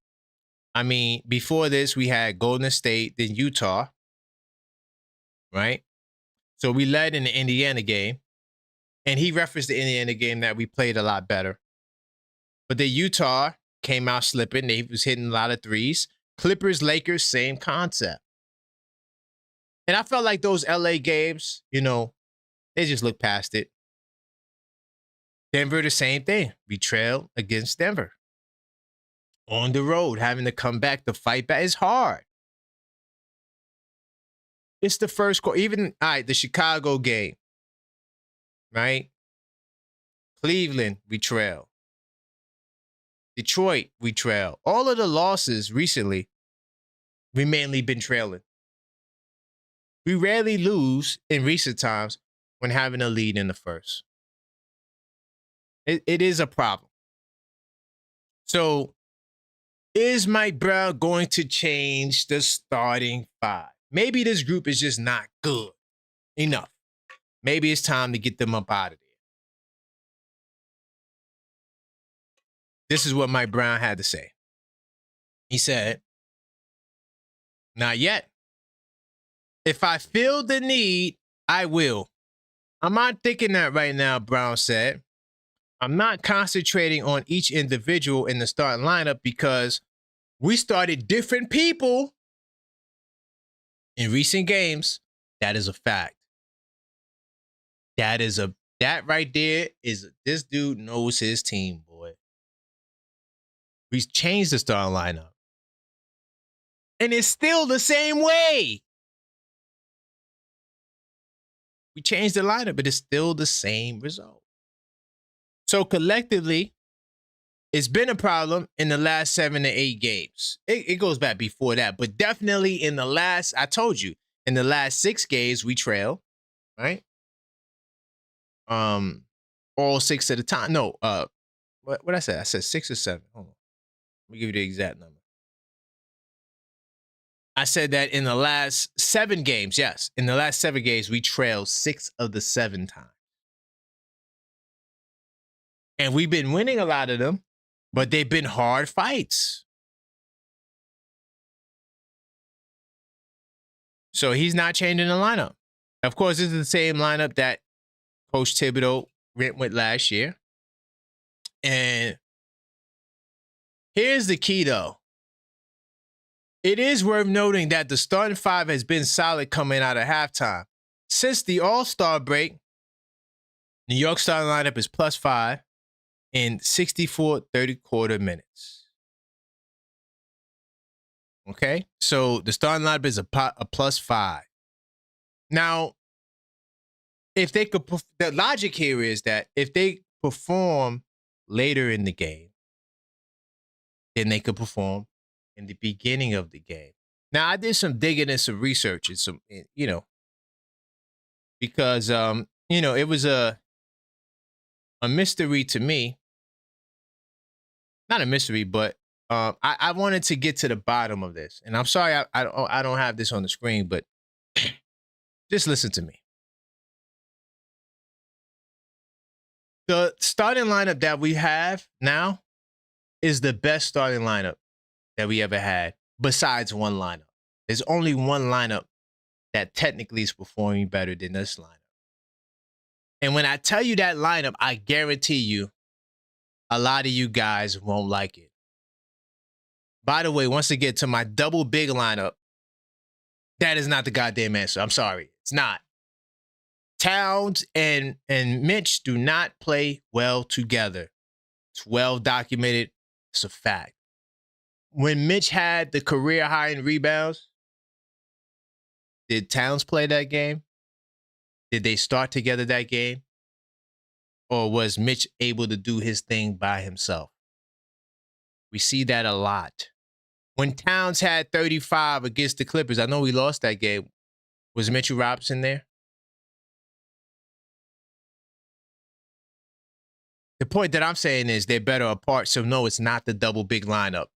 I mean, before this, we had Golden State, then Utah, right? So we led in the Indiana game, and he referenced the Indiana game that we played a lot better. But the Utah came out slipping. They was hitting a lot of threes. Clippers, Lakers, same concept. And I felt like those LA games, you know, they just looked past it. Denver, the same thing. We trailed against Denver. On the road, having to come back to fight back is hard. It's the first quarter. Even, all right, the Chicago game, right? Cleveland, we trail. Detroit, we trail. All of the losses recently, we mainly been trailing. We rarely lose in recent times when having a lead in the first. It is a problem. So, is Mike Brown going to change the starting five? Maybe this group is just not good enough. Maybe it's time to get them up out of there. This is what Mike Brown had to say. He said, not yet. If I feel the need, I will. I'm not thinking that right now, Brown said. I'm not concentrating on each individual in the starting lineup because we started different people in recent games. That is a fact. That right there is, this dude knows his team, boy. We changed the starting lineup. And it's still the same way. We changed the lineup, but it's still the same result. So collectively, it's been a problem in the last 7 to 8 games. It goes back before that, but definitely in the last, I told you, in the last 6 games, we trail, right? All 6 at a time. No, what I said? I said 6 or 7. Hold on. Let me give you the exact number. I said that in the last 7 games, yes. In the last 7 games, we trailed 6 of the 7 times. And we've been winning a lot of them, but they've been hard fights. So he's not changing the lineup. Of course, this is the same lineup that Coach Thibodeau went with last year. And here's the key, though. It is worth noting that the starting 5 has been solid coming out of halftime. Since the All-Star break, New York starting lineup is +5 in 64 30-quarter minutes. Okay? So the starting lineup is a +5. Now, if they could, the logic here is that if they perform later in the game, then they could perform in the beginning of the game. Now, I did some digging and some research and some, you know, because, you know, it was a mystery to me. Not a mystery, but I wanted to get to the bottom of this. And I'm sorry I don't have this on the screen, but just listen to me. The starting lineup that we have now is the best starting lineup that we ever had, besides one lineup. There's only one lineup that technically is performing better than this lineup. And when I tell you that lineup, I guarantee you a lot of you guys won't like it. By the way, once again, to my double big lineup, that is not the goddamn answer. I'm sorry. It's not. Towns and Mitch do not play well together. It's well documented. It's a fact. When Mitch had the career high in rebounds, did Towns play that game? Did they start together that game? Or was Mitch able to do his thing by himself? We see that a lot. When Towns had 35 against the Clippers, I know we lost that game. Was Mitchell Robinson there? The point that I'm saying is they're better apart, so no, it's not the double big lineup.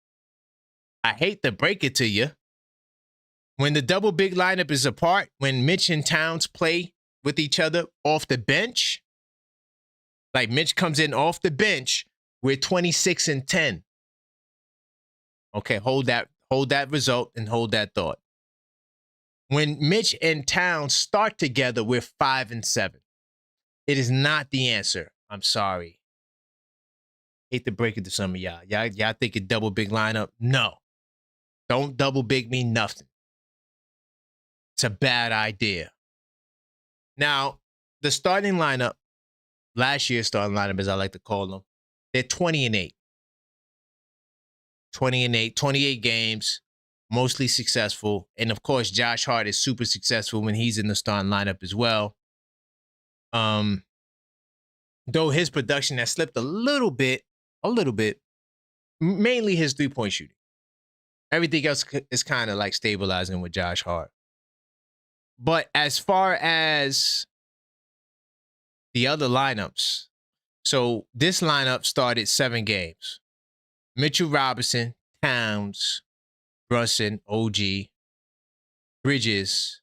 I hate to break it to you. When the double big lineup is apart, when Mitch and Towns play with each other off the bench, like Mitch comes in off the bench, we're 26-10. Okay, hold that result and hold that thought. When Mitch and Towns start together, we're 5-7. It is not the answer. I'm sorry. Hate to break it to some of y'all. Y'all think a double big lineup? No. Don't double big me nothing. It's a bad idea. Now, the starting lineup, last year's starting lineup, as I like to call them, they're 20-8. 20-8, 28 games, mostly successful. And of course, Josh Hart is super successful when he's in the starting lineup as well. Though his production has slipped a little bit, mainly his three-point shooting. Everything else is kind of like stabilizing with Josh Hart. But as far as the other lineups, so this lineup started 7 games. Mitchell Robinson, Towns, Brunson, OG, Bridges,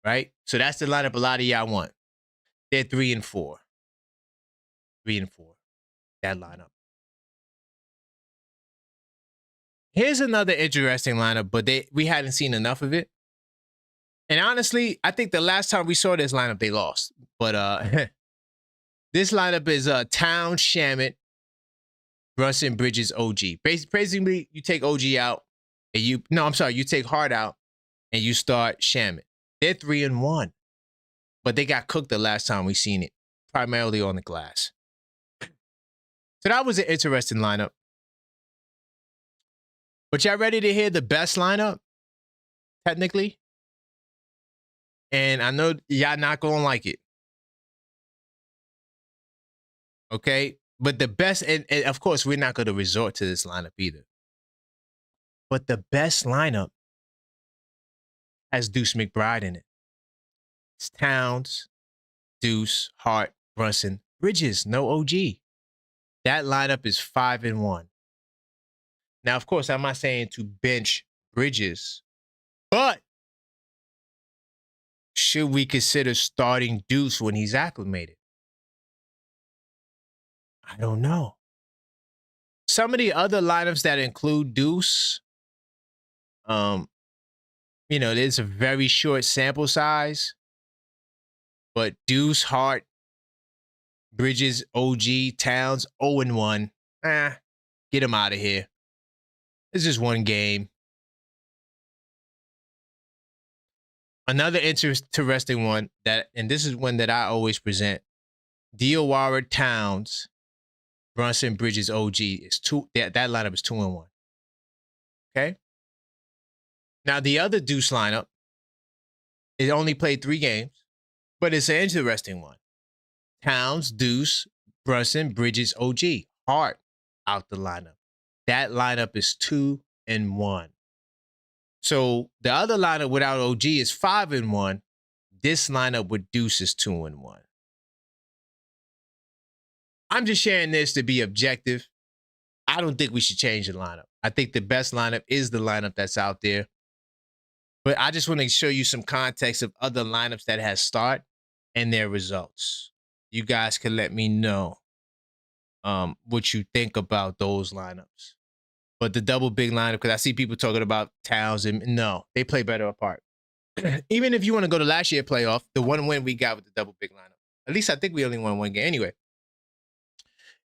right? So that's the lineup a lot of y'all want. They're 3-4. 3-4, that lineup. Here's another interesting lineup, but we hadn't seen enough of it. And honestly, I think the last time we saw this lineup, they lost. But this lineup is Towns, Shamet, Brunson, Bridges, OG. Basically, you take OG out, and you take Hart out, and you start Shamet. They're 3-1, but they got cooked the last time we seen it, primarily on the glass. So that was an interesting lineup. But y'all ready to hear the best lineup, technically? And I know y'all not gonna like it. Okay? But the best, and of course, we're not going to resort to this lineup either. But the best lineup has Deuce McBride in it. It's Towns, Deuce, Hart, Brunson, Bridges, no OG. That lineup is 5-1. Now, of course, I'm not saying to bench Bridges, but should we consider starting Deuce when he's acclimated? I don't know. Some of the other lineups that include Deuce, there's a very short sample size, but Deuce, Hart, Bridges, OG, Towns, 0-1. Get him out of here. It's just one game. Another interesting one and this is one that I always present. Diawara, Towns, Brunson, Bridges, OG is that lineup is 2-1. Okay. Now the other Deuce lineup, it only played 3 games, but it's an interesting one. Towns, Deuce, Brunson, Bridges, OG, Hart out the lineup. That lineup is 2-1. So the other lineup without OG is 5-1. This lineup with Deuce is 2-1. I'm just sharing this to be objective. I don't think we should change the lineup. I think the best lineup is the lineup that's out there. But I just want to show you some context of other lineups that has start and their results. You guys can let me know what you think about those lineups. But the double big lineup, because I see people talking about Towns, and no, they play better apart. Even if you want to go to last year's playoff, the one win we got with the double big lineup. At least I think we only won 1 game. Anyway,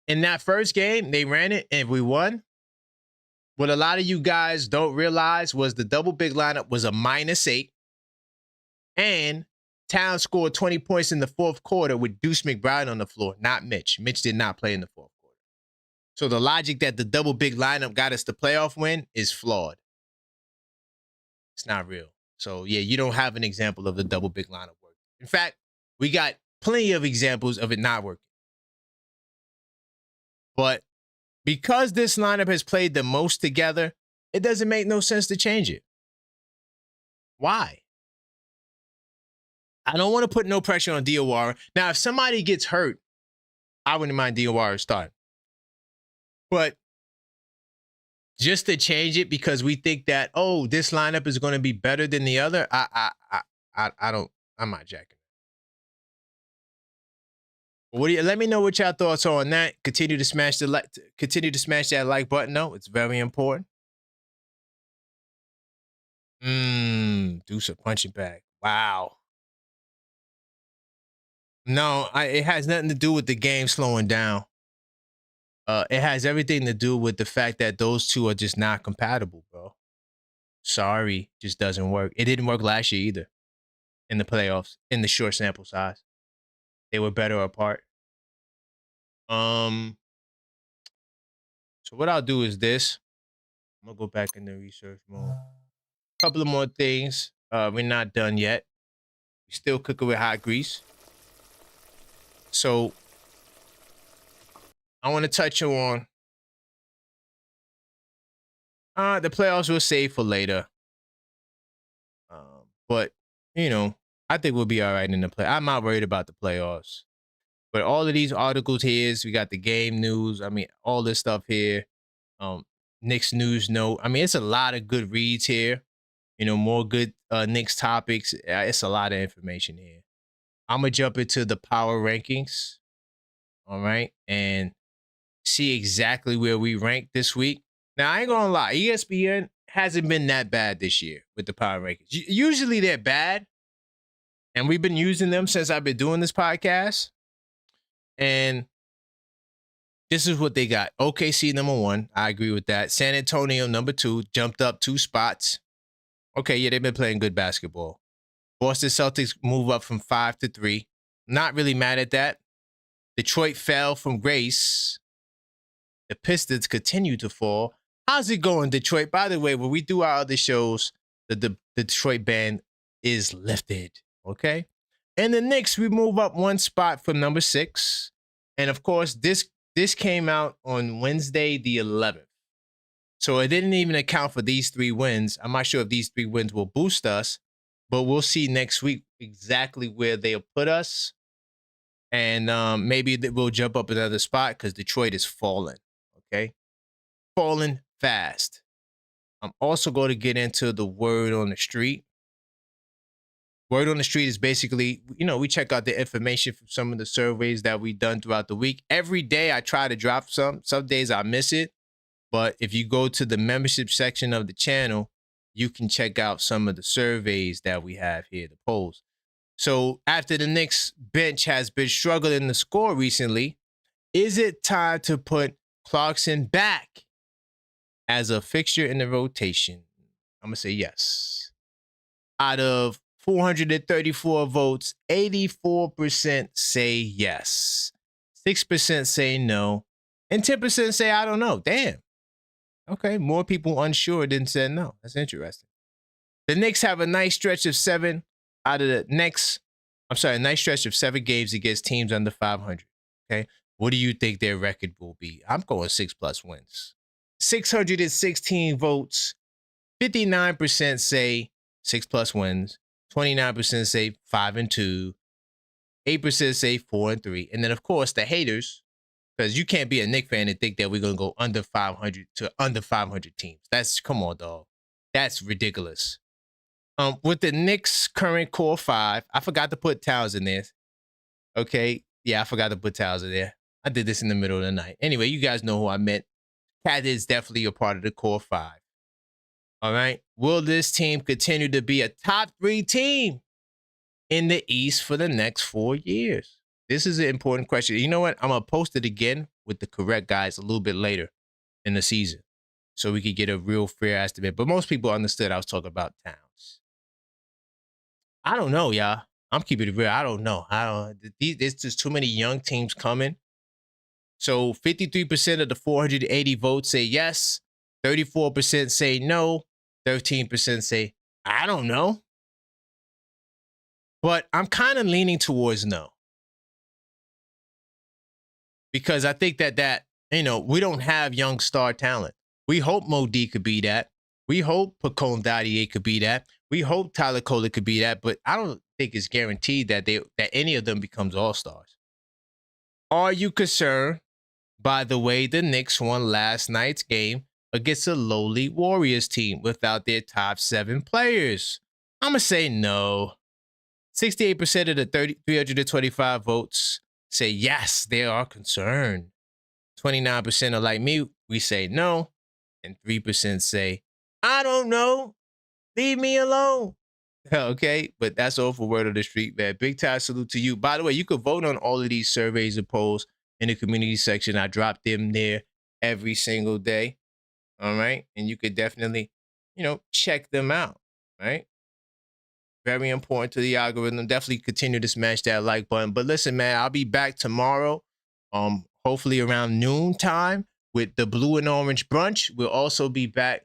in that first game, they ran it and we won. What a lot of you guys don't realize was the double big lineup was a -8. And Towns scored 20 points in the 4th quarter with Deuce McBride on the floor, not Mitch. Mitch did not play in the 4th quarter. So the logic that the double big lineup got us the playoff win is flawed. It's not real. So yeah, you don't have an example of the double big lineup working. In fact, we got plenty of examples of it not working. But because this lineup has played the most together, it doesn't make no sense to change it. Why? I don't want to put no pressure on Diawara. Now, if somebody gets hurt, I wouldn't mind Diawara starting. But just to change it because we think that, oh, this lineup is going to be better than the other, I'm not jacking. What do you, let me know what y'all thoughts are on that. Continue to smash that like button. No, it's very important. Do some punching bag. Wow. No, it has nothing to do with the game slowing down. It has everything to do with the fact that those two are just not compatible, bro. Sorry, just doesn't work. It didn't work last year either in the playoffs, in the short sample size. They were better apart. So what I'll do is this. I'm gonna go back into research mode. Couple of more things. We're not done yet. We're still cooking with hot grease. So I want to touch on the playoffs we'll save for later. But you know, I think we'll be all right in the play. I'm not worried about the playoffs. But all of these articles here, we got the game news. I mean, all this stuff here. Knicks news note. I mean, it's a lot of good reads here. You know, more good Knicks topics. It's a lot of information here. I'm gonna jump into the power rankings. All right, and see exactly where we rank this week. Now, I ain't gonna lie, ESPN hasn't been that bad this year with the power rankings. Usually they're bad, and we've been using them since I've been doing this podcast. And this is what they got. OKC number 1. I agree with that. San Antonio number 2, jumped up 2 spots. Okay, yeah, they've been playing good basketball. Boston Celtics move up from 5 to 3. Not really mad at that. Detroit fell from grace. The Pistons continue to fall. How's it going, Detroit? By the way, when we do our other shows, the Detroit band is lifted. Okay? And the Knicks, we move up 1 spot from number 6. And of course, this came out on Wednesday, the 11th. So it didn't even account for these 3 wins. I'm not sure if these 3 wins will boost us, but we'll see next week exactly where they'll put us. And maybe we'll jump up another spot because Detroit is falling. Okay? Falling fast. I'm also going to get into the word on the street. Word on the street is basically, you know, we check out the information from some of the surveys that we've done throughout the week. Every day I try to drop some. Some days I miss it. But if you go to the membership section of the channel, you can check out some of the surveys that we have here, the polls. So after the Knicks bench has been struggling to score recently, is it time to put Clarkson back as a fixture in the rotation? I'm going to say yes. Out of 434 votes, 84% say yes. 6% say no. And 10% say, I don't know. Damn. Okay, more people unsure than said no. That's interesting. The Knicks have a nice stretch of 7 out of the next, a nice stretch of 7 games against teams under 500. Okay, what do you think their record will be? I'm going 6+ wins. 616 votes, 59% say 6+ wins, 29% say 5-2, 8% say 4-3, and then of course the haters, because you can't be a Knicks fan and think that we're gonna go under 500 to under 500 teams. That's, come on, dog. That's ridiculous. With the Knicks' current core 5, I forgot to put Towns in there. Okay, yeah, I forgot to put Towns in there. I did this in the middle of the night. Anyway, you guys know who I meant. Cat is definitely a part of the core 5. All right. Will this team continue to be a top 3 team in the East for the next 4 years? This is an important question. You know what? I'm going to post it again with the correct guys a little bit later in the season so we could get a real fair estimate. But most people understood I was talking about Towns. I don't know, y'all. I'm keeping it real. I don't know. There's just too many young teams coming. So 53% of the 480 votes say yes, 34% say no, 13% say, I don't know. But I'm kind of leaning towards no. Because I think that we don't have young star talent. We hope Mo D could be that. We hope Pacone Dadier could be that. We hope Tyler Kohler could be that, but I don't think it's guaranteed that any of them becomes all-stars. Are you concerned by the way the Knicks won last night's game against a lowly Warriors team without their top 7 players? I'm going to say no. 68% of the 325 votes say yes, they are concerned. 29% are like me, we say no. And 3% say, I don't know, leave me alone. Okay, but that's all for Word of the Street, man. Big time salute to you. By the way, you could vote on all of these surveys and polls in the community section. I drop them there every single day. All right. And you could definitely, check them out. Right. Very important to the algorithm. Definitely continue to smash that like button. But listen, man, I'll be back tomorrow. Hopefully around noon time with the blue and orange brunch. We'll also be back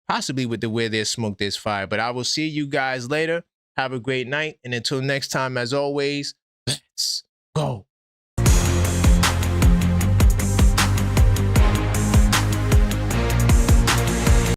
possibly with the Where There's Smoke, There's Fire. But I will see you guys later. Have a great night. And until next time, as always, let's go.